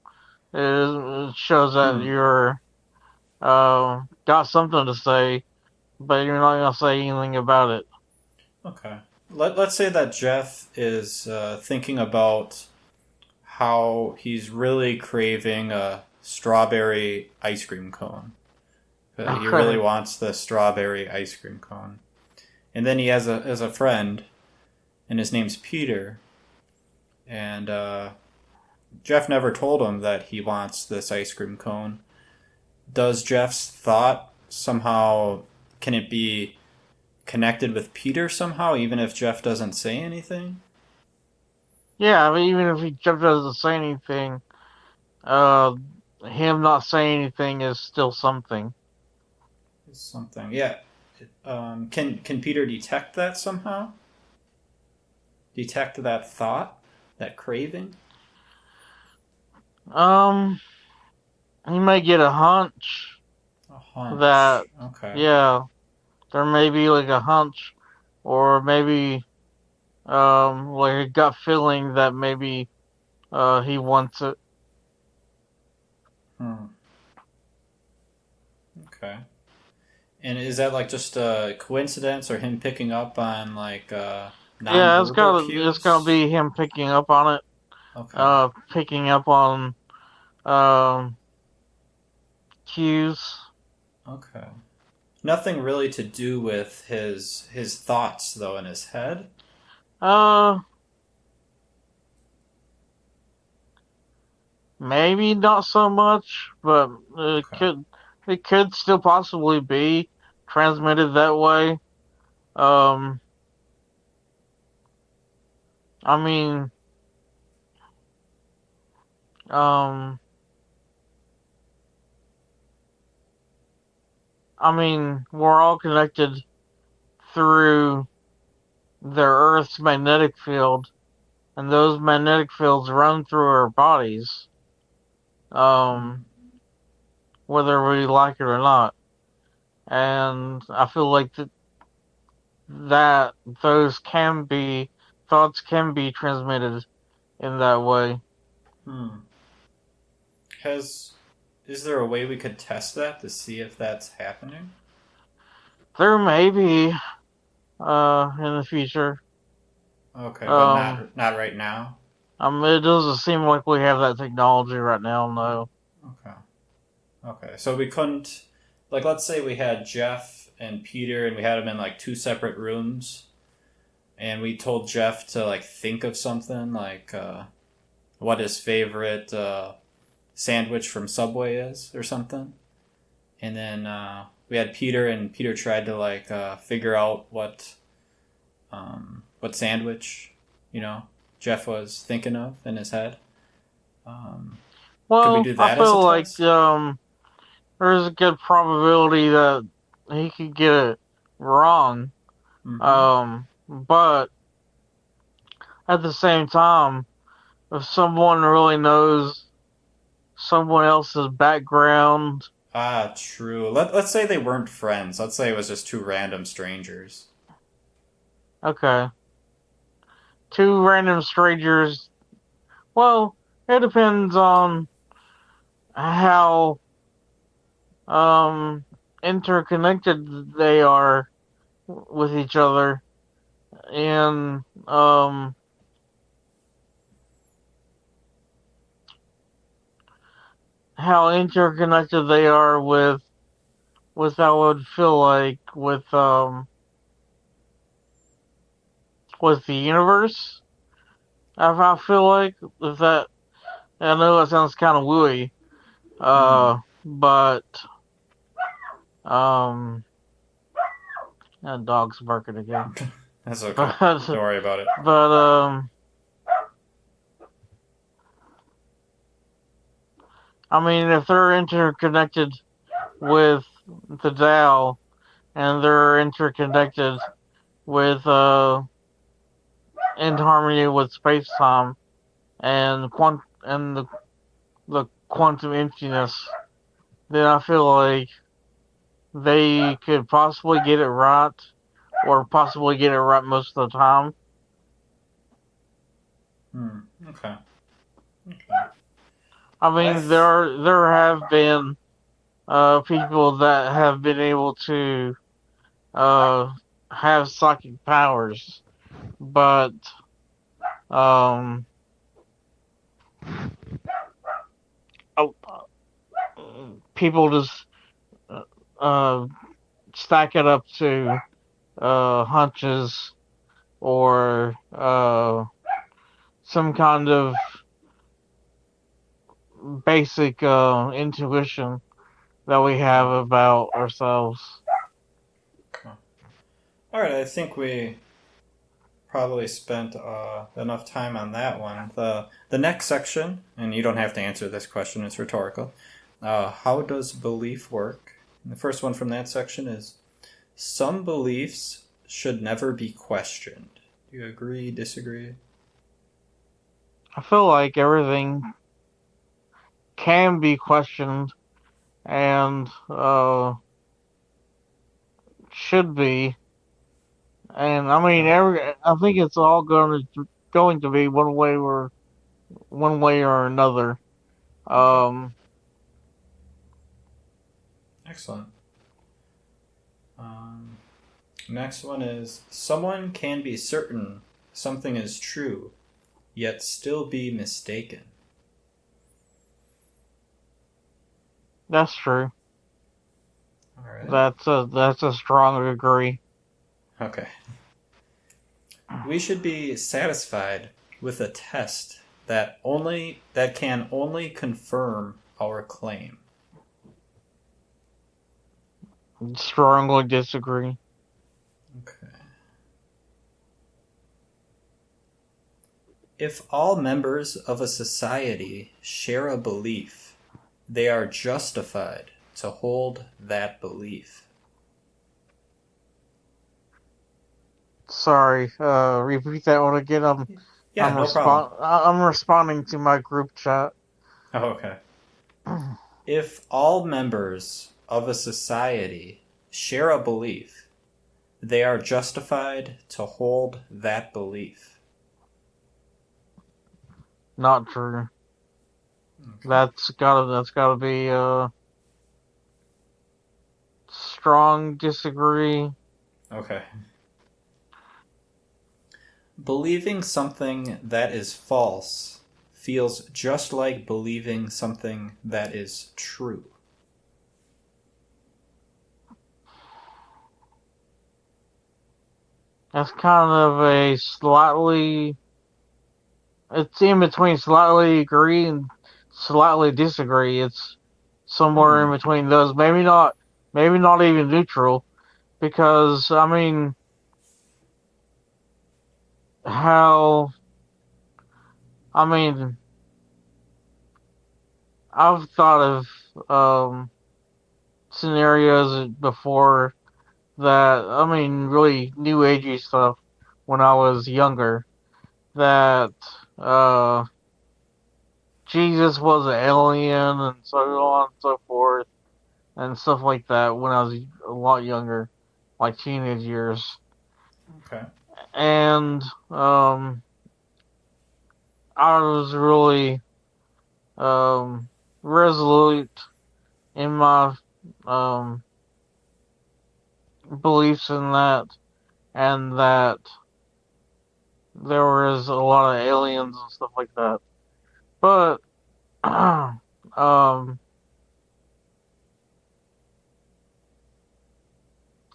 it shows that you're got something to say, but you're not gonna say anything about it. Okay. Let's say that Jeff is thinking about how he's really craving a strawberry ice cream cone. He really wants the strawberry ice cream cone. And then he has a friend, and his name's Peter. And Jeff never told him that he wants this ice cream cone. Does Jeff's thought somehow, can it be connected with Peter somehow, even if Jeff doesn't say anything? Yeah, I mean, even if Jeff doesn't say anything, him not saying anything is still something. Something, yeah. Can Peter detect that somehow? Detect that thought, that craving? He may get a hunch. A hunch. That, okay. Yeah, there may be like a hunch, or maybe like a gut feeling that maybe he wants it. Okay. And is that like just a coincidence, or him picking up on like nonverbal cues? It's gonna be him picking up on it. Okay. Picking up on cues. Okay. Nothing really to do with his thoughts though in his head. Maybe not so much, but it could still possibly be transmitted that way. I mean, we're all connected through the Earth's magnetic field, and those magnetic fields run through our bodies, whether we like it or not. And I feel like that those thoughts can be transmitted in that way. Is there a way we could test that to see if that's happening? There may be in the future. Okay, but not right now. It doesn't seem like we have that technology right now, no. Okay. So we couldn't, like, let's say we had Jeff and Peter, and we had them in like two separate rooms, and we told Jeff to like think of something like what his favorite sandwich from Subway is or something. And then we had Peter, and Peter tried to like figure out what sandwich, Jeff was thinking of in his head. Could we do that I feel like test? there's a good probability that he could get it wrong. But at the same time, if someone really knows someone else's background. Ah, true. Let's say they weren't friends. Let's say it was just two random strangers. Okay. Two random strangers. Well, it depends on how interconnected they are with each other, and how interconnected they are with I would feel like with the universe. I feel like with that. I know that sounds kind of wooey, but that dog's barking again. That's okay. Don't worry about it. But I mean, if they're interconnected with the Tao, and they're interconnected with in harmony with space time and the quantum emptiness, then I feel like they could possibly get it right, or possibly get it right most of the time. Okay. I mean, there have been people that have been able to have psychic powers, but people just stack it up to hunches or some kind of basic intuition that we have about ourselves. Okay. All right, I think we probably spent enough time on that one. The next section, and you don't have to answer this question, it's rhetorical. How does belief work? And the first one from that section is, some beliefs should never be questioned. Do you agree, disagree? I feel like everything can be questioned and should be. And I mean, I think it's all going to be one way or another. Excellent. Next one is, someone can be certain something is true, yet still be mistaken. That's true. All right. That's a strong agree. Okay. We should be satisfied with a test that can only confirm our claim. Strongly disagree. Okay. If all members of a society share a belief, they are justified to hold that belief. Sorry, repeat that one again. Problem. I'm responding to my group chat. Oh, okay. If all members of a society share a belief, they are justified to hold that belief. Not true. Okay. That's gotta be strong disagree. Okay. Believing something that is false feels just like believing something that is true. That's kind of it's in between slightly agree and slightly disagree. It's somewhere in Hmm. between those. Maybe not even neutral, because I mean, how I mean, I've thought of scenarios before that. I mean, really new agey stuff when I was younger. That uh, Jesus was an alien and so on and so forth and stuff like that when I was a lot younger, like teenage years. Okay. And I was really resolute in my um, beliefs in that, and that there was a lot of aliens and stuff like that. But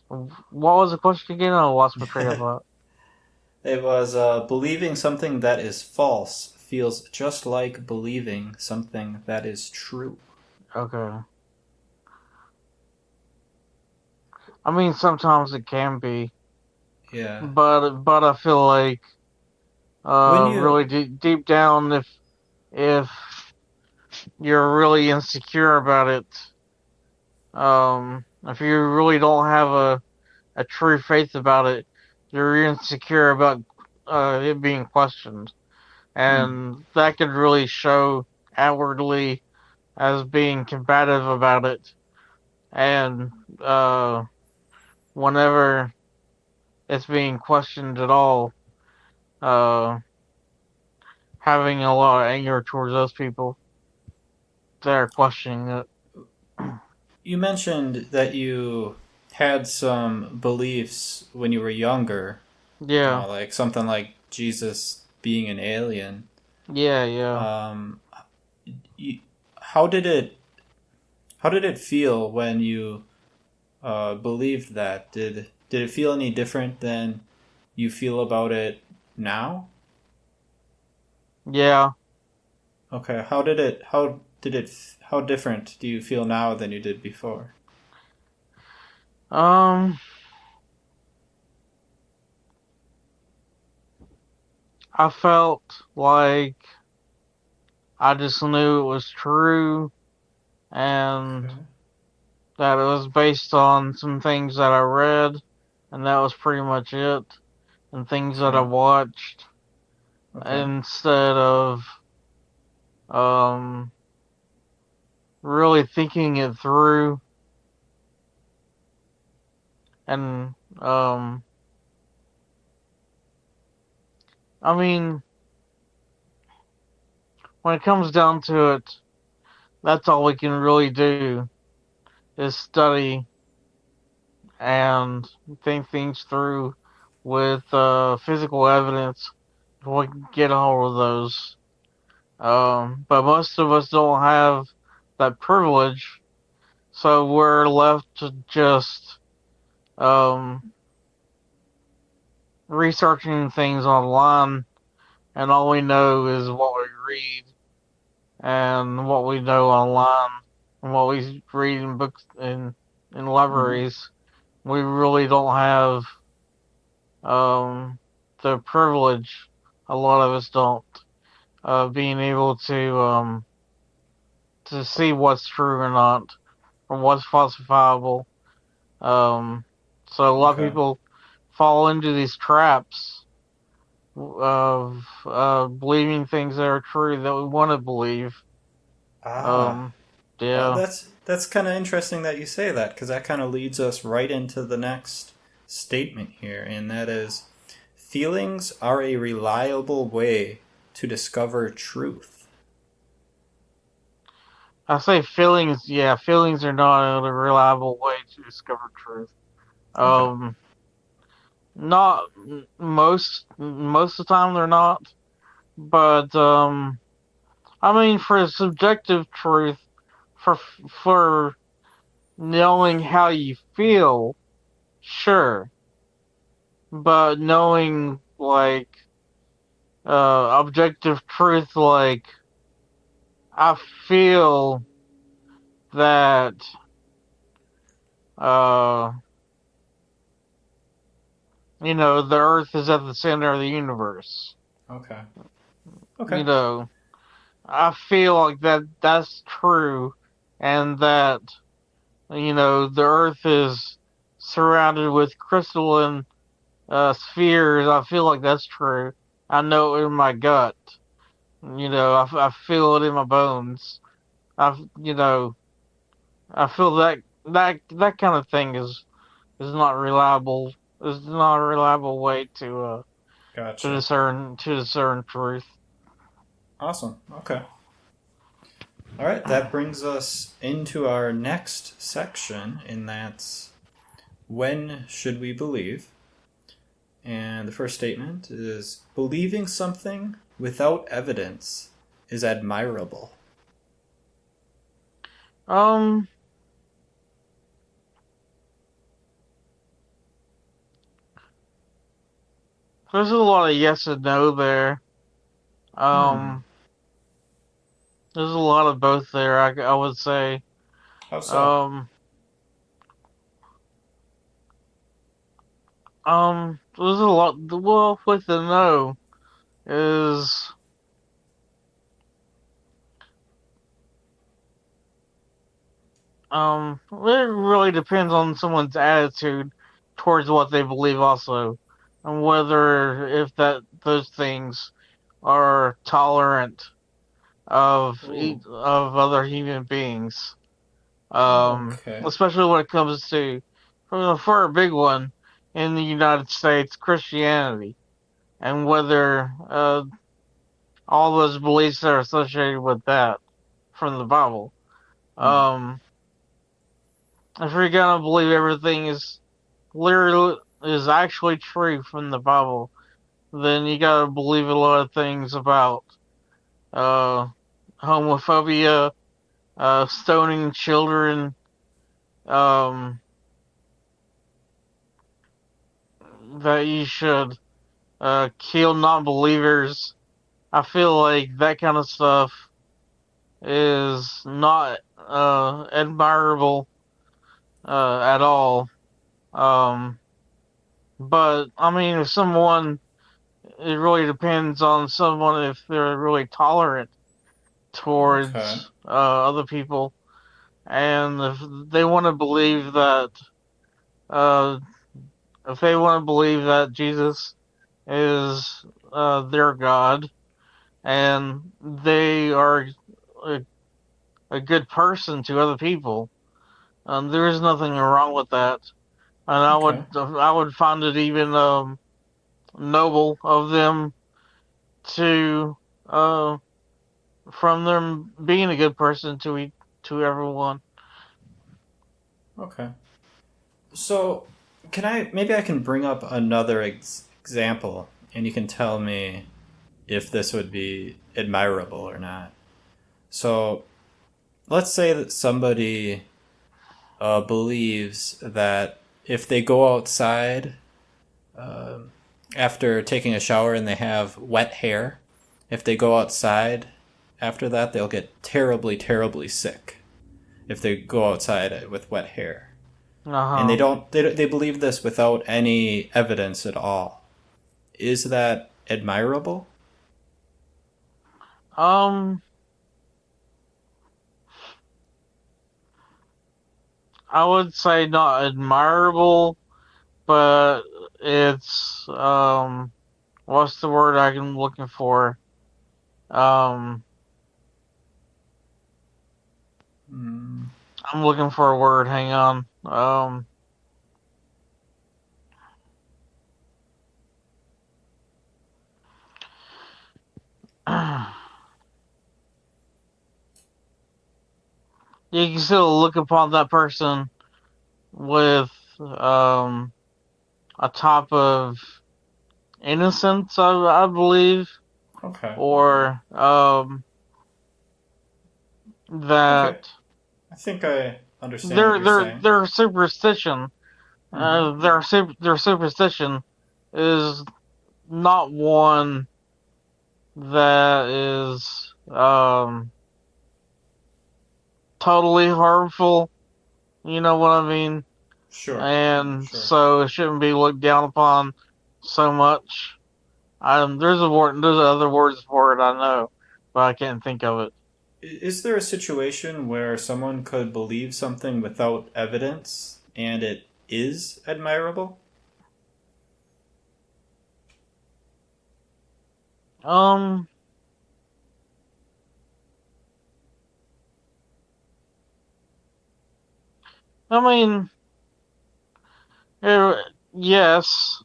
what was the question again? I lost my train of thought. It was believing something that is false feels just like believing something that is true. Okay. I mean, sometimes it can be, Yeah. but I feel like When you really deep down, if you're really insecure about it, if you really don't have a true faith about it, you're insecure about it being questioned, hmm, and that could really show outwardly as being combative about it, and uh, whenever it's being questioned at all, uh, having a lot of anger towards those people that are questioning it. you mentioned that you had some beliefs when you were younger, Yeah, like something like Jesus being an alien. yeah. Um, you, how did it how did it feel when you believed that? Did it feel any different than you feel about it now? Yeah. Okay, how different do you feel now than you did before? Um, I felt like I just knew it was true and Okay. that it was based on some things that I read, and that was pretty much it, and things that I Okay. watched Okay. instead of um really thinking it through and I mean, when it comes down to it, that's all we can really do is study and think things through with physical evidence if we can get a hold of those. But most of us don't have that privilege, so we're left to just um, researching things online, and all we know is what we read and what we know online and what we read in books in Mm-hmm. libraries. We really don't have um, the privilege. A lot of us don't of being able to see what's true or not, or what's falsifiable. Um, so a lot of Okay. people fall into these traps of believing things that are true that we want to believe. Ah, Um, yeah, that's kind of interesting that you say that because that kind of leads us right into the next statement here, and that is feelings are a reliable way to discover truth. I say feelings. Yeah, feelings are not a reliable way to discover truth. Okay. Um, not most of the time they're not, but I mean for subjective truth, for for knowing how you feel, sure, but knowing objective truth like I feel that uh, the Earth is at the center of the universe. Okay. You Okay. know, I feel like that's true, and that the Earth is surrounded with crystalline spheres. I feel like that's true. I know it in my gut. I feel it in my bones. I you know I feel that kind of thing is not reliable. Is not a reliable way Gotcha. to discern truth. Awesome. Okay. All right. That brings us into our next section, and that's when should we believe? And the first statement is believing something without evidence is admirable. Um, there's a lot of yes and no there. Hmm. Um, there's a lot of both there. I would say. How so? Um, there's a lot. Well, with the no is it really depends on someone's attitude towards what they believe also, and whether if that those things are tolerant Ooh. of other human beings. Okay. Especially when it comes to for a big one in the United States, Christianity, and whether all those beliefs are associated with that from the Bible. Hmm. Um, if you're gonna believe everything is literally is actually true from the Bible, then you gotta believe a lot of things about uh, homophobia, stoning children, um, that you should kill non-believers. I feel like that kind of stuff is not admirable at all. Um, but I mean, if someone, it really depends on someone if they're really tolerant Okay. towards other people, and if they want to believe that, uh, if they want to believe that Jesus is their God, and they are a, a good person to other people, there is nothing wrong with that, and Okay. I would find it even noble of them to uh, from them being a good person to everyone. Okay. So, can I maybe I can bring up another example and you can tell me if this would be admirable or not. So, let's say that somebody believes that if they go outside after taking a shower and they have wet hair, if they go outside after that, they'll get terribly, terribly sick if they go outside with wet hair. Uh And huh. they believe this without any evidence at all. Is that admirable? Um, I would say not admirable, but it's what's the word I'm looking for? Um, Mm, I'm looking for a word. Hang on. You can still look upon that person with a top of innocence, I believe, okay. or Okay. that I think I understand what you're saying. their superstition, Mm-hmm. their superstition is not one that is totally harmful. You know what I mean? Sure. And Sure. so it shouldn't be looked down upon so much. There's other words for it I know, but I can't think of it. Is there a situation where someone could believe something without evidence and it is admirable? Um, I mean, eh, yes,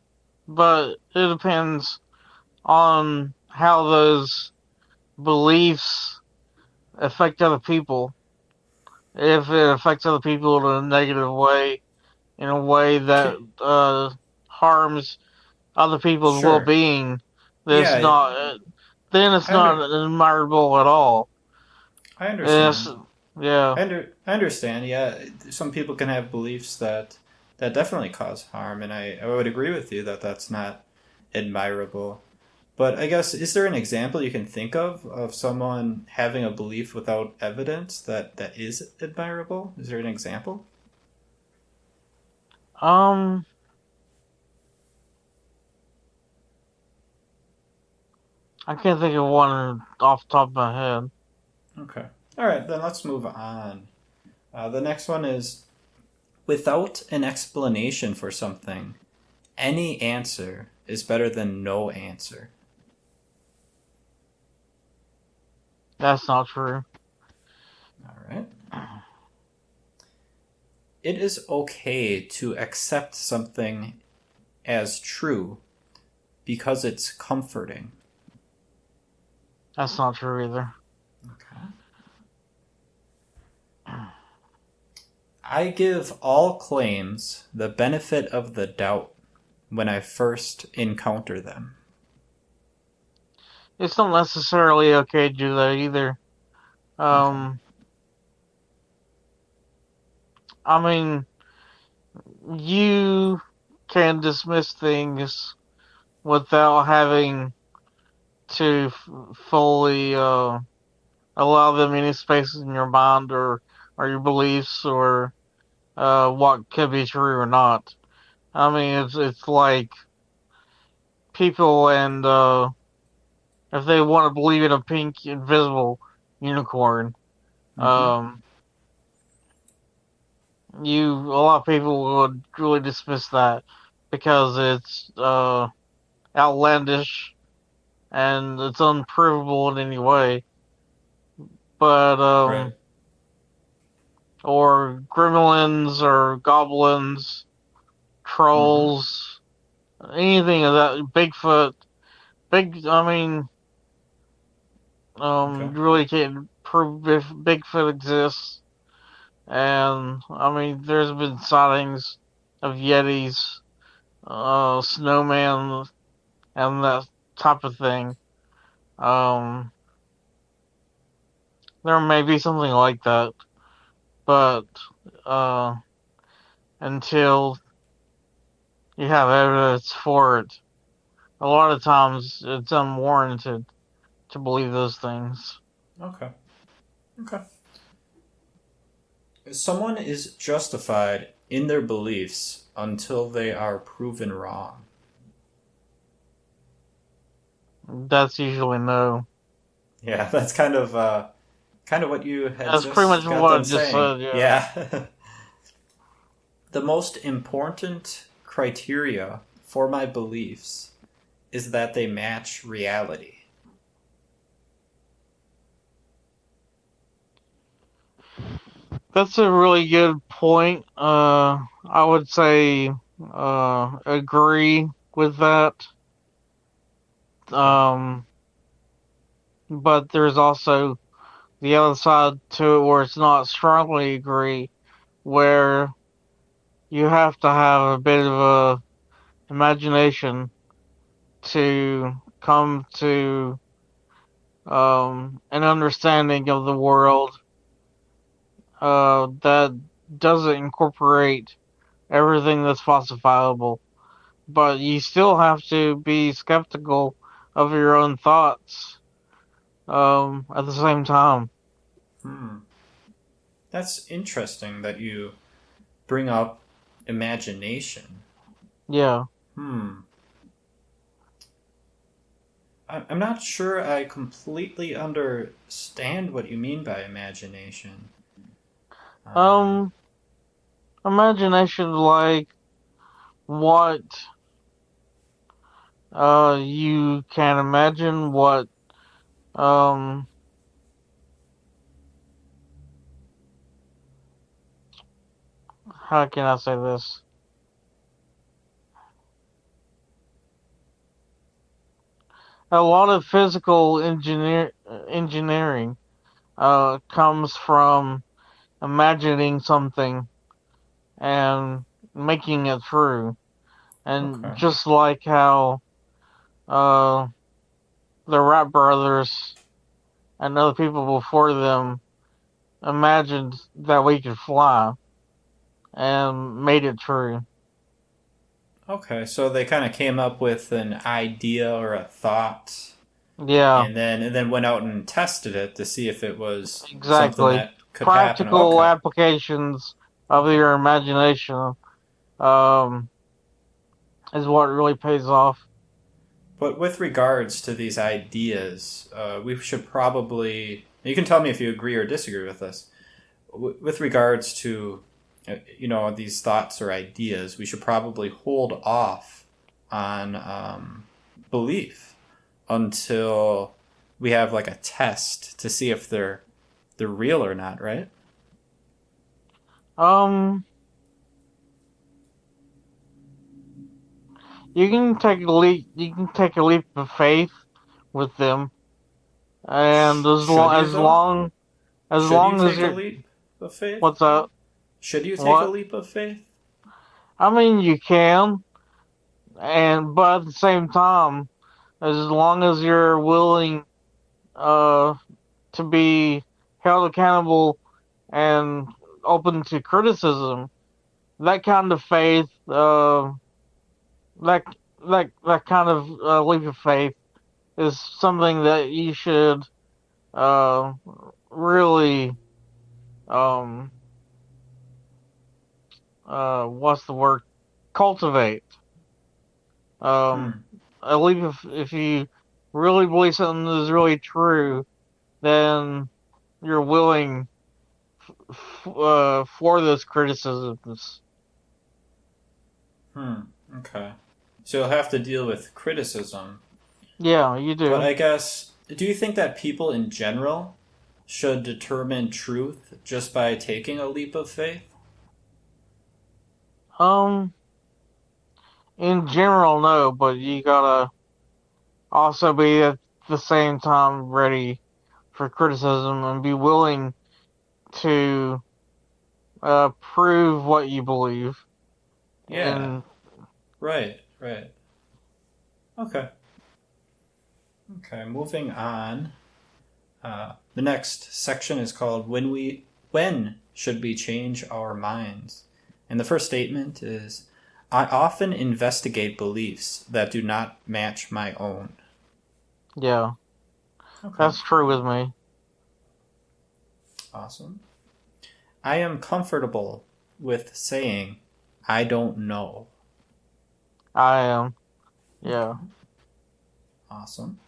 but it depends on how those beliefs affect other people. If it affects other people in a negative way, in a way that Can, harms other people's sure. well-being, that's Yeah, not. Then it's I not under admirable at all. I It's, understand. yeah. I understand. Yeah, some people can have beliefs that definitely cause harm, and I would agree with you that that's not admirable. But I guess is there an example you can think of someone having a belief without evidence that is admirable? Is there an example? Um, I can't think of one off the top of my head. Okay. All right, then let's move on. The next one is without an explanation for something, any answer is better than no answer. That's not true. All right. It is okay to accept something as true because it's comforting. That's not true either. Okay. I give all claims the benefit of the doubt when I first encounter them. It's not necessarily okay to do that either. Okay. Um, I mean, you can dismiss things without having to fully allow them any space in your mind or your beliefs or what could be true or not. I mean, it's like people and if they want to believe in a pink invisible unicorn, Mm-hmm. um, a lot of people would really dismiss that because it's outlandish and it's unprovable in any way. But Right. or gremlins or goblins, Mm-hmm. trolls, anything of that, Bigfoot, I mean, Okay. you really can't prove if Bigfoot exists. And I mean, there's been sightings of Yetis, snowman, and that type of thing. Um, there may be something like that, but uh, until you have evidence for it, a lot of times it's unwarranted to believe those things. Okay. Okay. Someone is justified in their beliefs until they are proven wrong. That's usually no. Yeah, that's kind of what you had That's pretty much just got what I done just saying. said, yeah. Yeah. The most important criteria for my beliefs is that they match reality. That's a really good point. I would say agree with that. Okay. Um, but there's also the other side to it where it's not strongly agree, where you have to have a bit of a imagination to come to an understanding of the world that doesn't incorporate everything that's falsifiable. But you still have to be skeptical of your own thoughts at the same time. Hmm. That's interesting that you bring up imagination. Yeah. Hmm. I'm not sure I completely understand what you mean by imagination. Um, Um, imagination, like what you can imagine, what um how can I say this? A lot of physical engineering comes from imagining something and making it true. And okay. just like how uh the Wright brothers and other people before them imagined that we could fly and made it true. Okay, so they kind of came up with an idea or a thought, Yeah, and then went out and tested it to see if it was something exactly. that could happen. Practical Okay, applications of okay. your imagination um, is what really pays off. But with regards to these ideas, we should probably. You can tell me if you agree or disagree with this. With regards to, these thoughts or ideas, we should probably hold off on belief until we have like a test to see if they're real or not, right? Um, you can take a leap. You can take a leap of faith with them, and Should you though? as Should you long as take a you're leap of faith? what's up? Should you take a What? leap of faith? I mean, you can, but at the same time, as long as you're willing uh to be held accountable and open to criticism, that kind of faith, that that kind of leap of faith is something that you should uh really um what's the word, cultivate. Um, Hmm. I believe if you really believe something is really true, then you're willing for those criticisms. Hmm. Okay. So you'll have to deal with criticism. Yeah, you But do. I guess, do you think that people in general should determine truth just by taking a leap of faith? Um, in general, no, but you gotta also be at the same time ready for criticism and be willing to prove what you believe. Yeah. And Right. Right. Okay. Okay. Moving on. The next section is called when should we change our minds? And the first statement is I often investigate beliefs that do not match my own. yeah, Okay. that's true with me. Awesome. I am comfortable with saying I don't know. I am. Yeah, Okay. Awesome.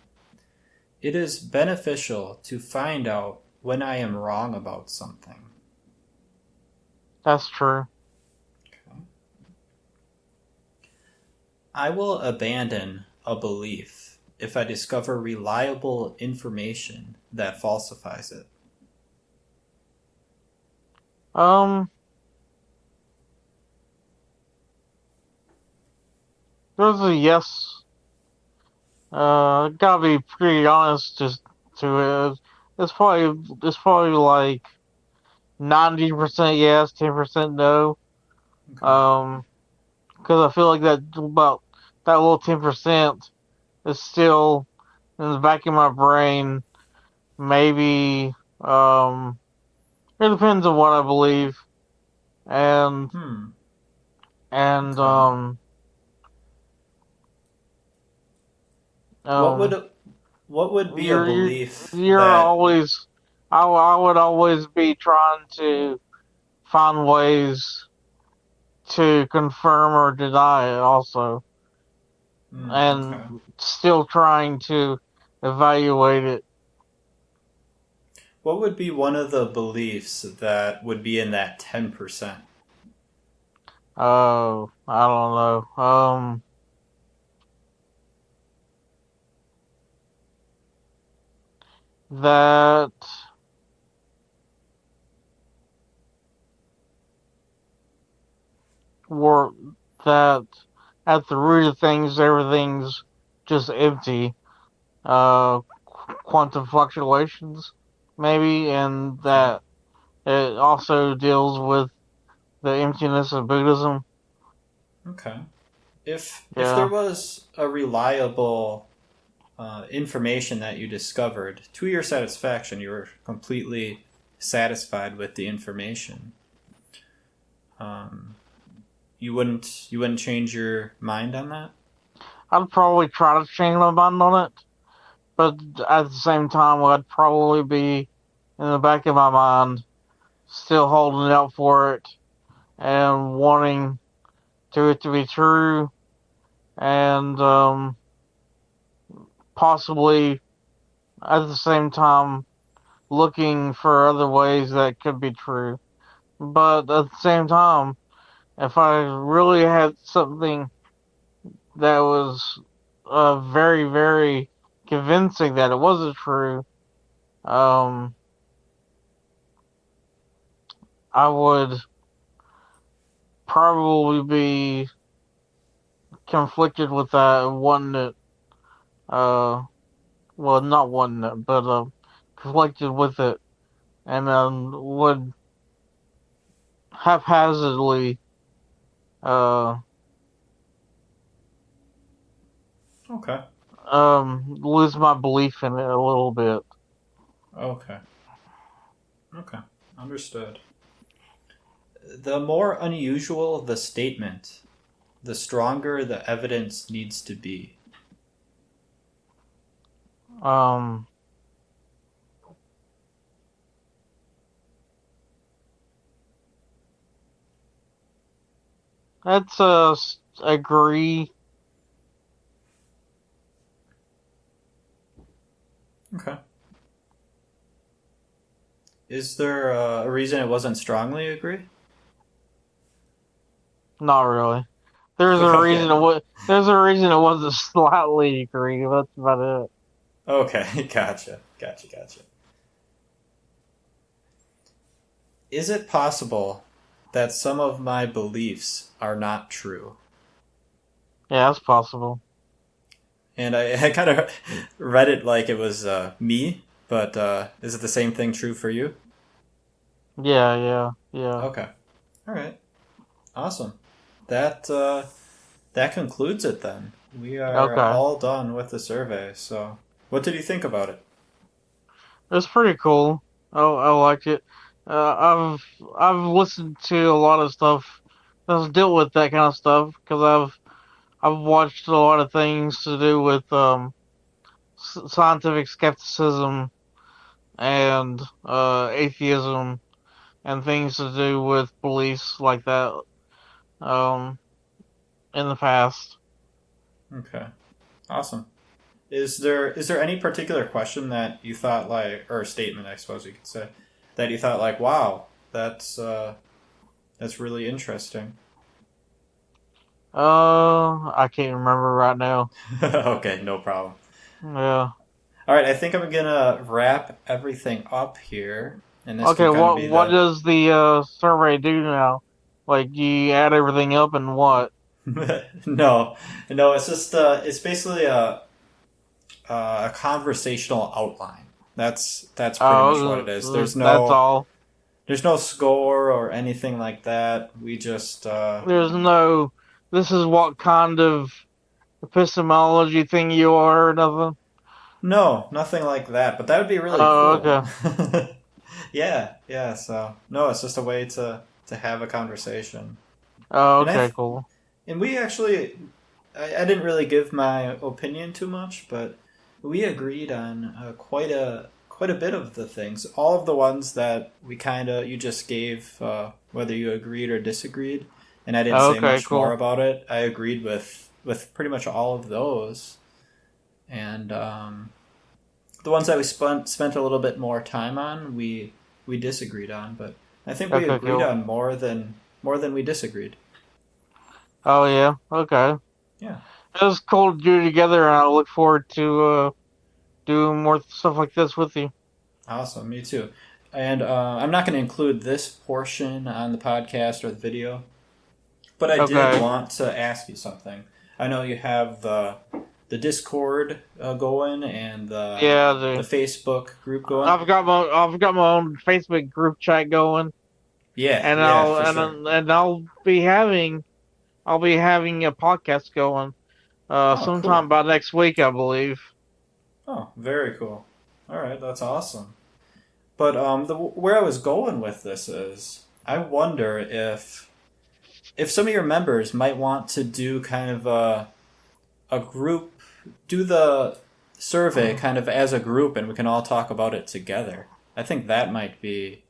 It is beneficial to find out when I am wrong about something. that's true. Okay. I will abandon a belief if I discover reliable information that falsifies it. Um, there's a yes. Gotta be pretty honest to it. It's probably like 90% yes, 10% no. Okay. Um, because I feel like that little 10% is still in the back of my brain. Maybe it depends on what I believe, and Hmm. and Okay. um What um would what would be a you're belief you're that always I would always be trying to find ways to confirm or deny it also, Okay. and still trying to evaluate it. What would be one of the beliefs that would be in that 10%? Oh, I don't know. That were that at the root of things, everything's just empty. Quantum fluctuations, maybe, and Okay. that it also deals with the emptiness of Buddhism. Okay. If there Yeah. was a reliable information that you discovered to your satisfaction, you were completely satisfied with the information. Um, you wouldn't change your mind on that. I'd probably try to change my mind on it, but at the same time, I'd probably be in the back of my mind still holding out for it and wanting it to be true, and possibly at the same time looking for other ways that could be true. But at the same time, if I really had something that was very, very convincing that it wasn't true, um, I would probably be conflicted with that, wanting it, well, not wanting it, but conflicted with it, and would haphazardly uh, Okay. lose my belief in it a little bit. Okay. Okay. Understood. The more unusual the statement, the stronger the evidence needs to be. Um, that's agree. Okay. Is there a reason it wasn't strongly agree? Not really. There's a reason Okay. it was. There's a reason it wasn't slightly agree. That's about it. Okay. Gotcha. Gotcha. Gotcha. Is it possible that some of my beliefs are not true? Yeah, that's possible. And I kind of read it like it was me, but is it the same thing true for you? Yeah, yeah, yeah. Okay. All right. Awesome. That that concludes it then. We are Okay, all done with the survey. So, what did you think about it? it's pretty cool. I liked it. I've listened to a lot of stuff that's dealt with that kind of stuff because I've watched a lot of things to do with scientific skepticism and atheism and things to do with beliefs like that um, in the past. Okay. Awesome. Is there any particular question that you thought like, or statement I suppose you could say, that you thought like, wow, that's really interesting. I can't remember right now. Okay, no problem. Yeah. All right, I think I'm gonna wrap everything up here, and this Okay. can kind of What be what the does the survey do now? Like, you add everything up and what? no, no. It's just it's basically a conversational outline. That's pretty much what it is. There's That's no all. there's no score or anything like that. We just There's no. This is what kind of epistemology thing you are or nothing. no, nothing like that. But that would be really Oh, cool. okay. Yeah, yeah. So no, it's just a way to have a conversation. Oh, And okay. Cool. and we actually I didn't really give my opinion too much, but we agreed on quite a bit of the things. All of the ones that you just gave, whether you agreed or disagreed, and I didn't say much more about it. I agreed with pretty much all of those, and the ones that we spent a little bit more time on, we disagreed on, but I think we agreed on more than we disagreed. Oh yeah, okay. Yeah, it was cool to do together, and I look forward to doing more stuff like this with you. Awesome, me too. And I'm not going to include this portion on the podcast or the video, but I did want to ask you something. I know you have the Discord going and the Facebook group going. I've got my own Facebook group chat going. Yeah, and I'll be having a podcast going sometime about next week, I believe. Oh, very cool. All right, that's awesome. But where I was going with this is, I wonder if some of your members might want to do kind of a group, do the survey kind of as a group, and we can all talk about it together. I think that might be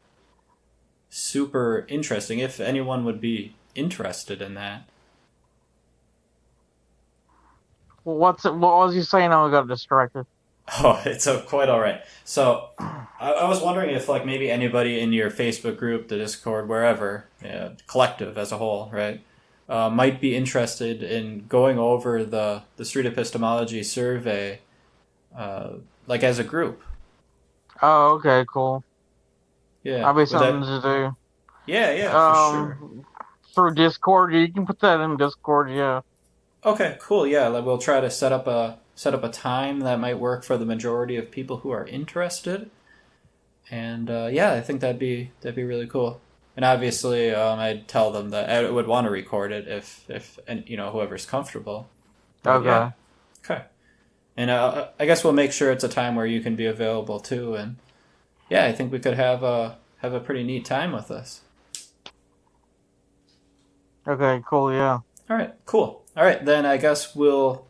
super interesting, if anyone would be interested in that. What was you saying? I got distracted. Oh, it's quite all right. So, I was wondering if, like, maybe anybody in your Facebook group, the Discord, wherever, collective as a whole, right, might be interested in going over the street epistemology survey, like, as a group. Oh, okay, cool. Yeah. That'll be something to do. Yeah, for sure. Through Discord, you can put that in Discord, yeah. Okay, cool. Yeah, we'll try to set up a time that might work for the majority of people who are interested. And I think that'd be really cool. And obviously, I'd tell them that I would want to record it if whoever's comfortable. But, okay. Yeah. Okay. And I guess we'll make sure it's a time where you can be available too. And yeah, I think we could have a pretty neat time with us. Okay, cool, yeah. All right, cool. All right, then I guess we'll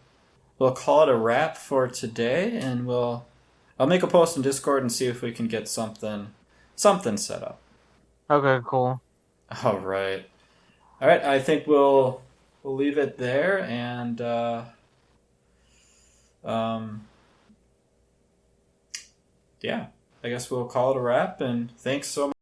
call it a wrap for today, and I'll make a post in Discord and see if we can get something set up. Okay, cool. All right, I think we'll leave it there, and I guess we'll call it a wrap. And thanks so much.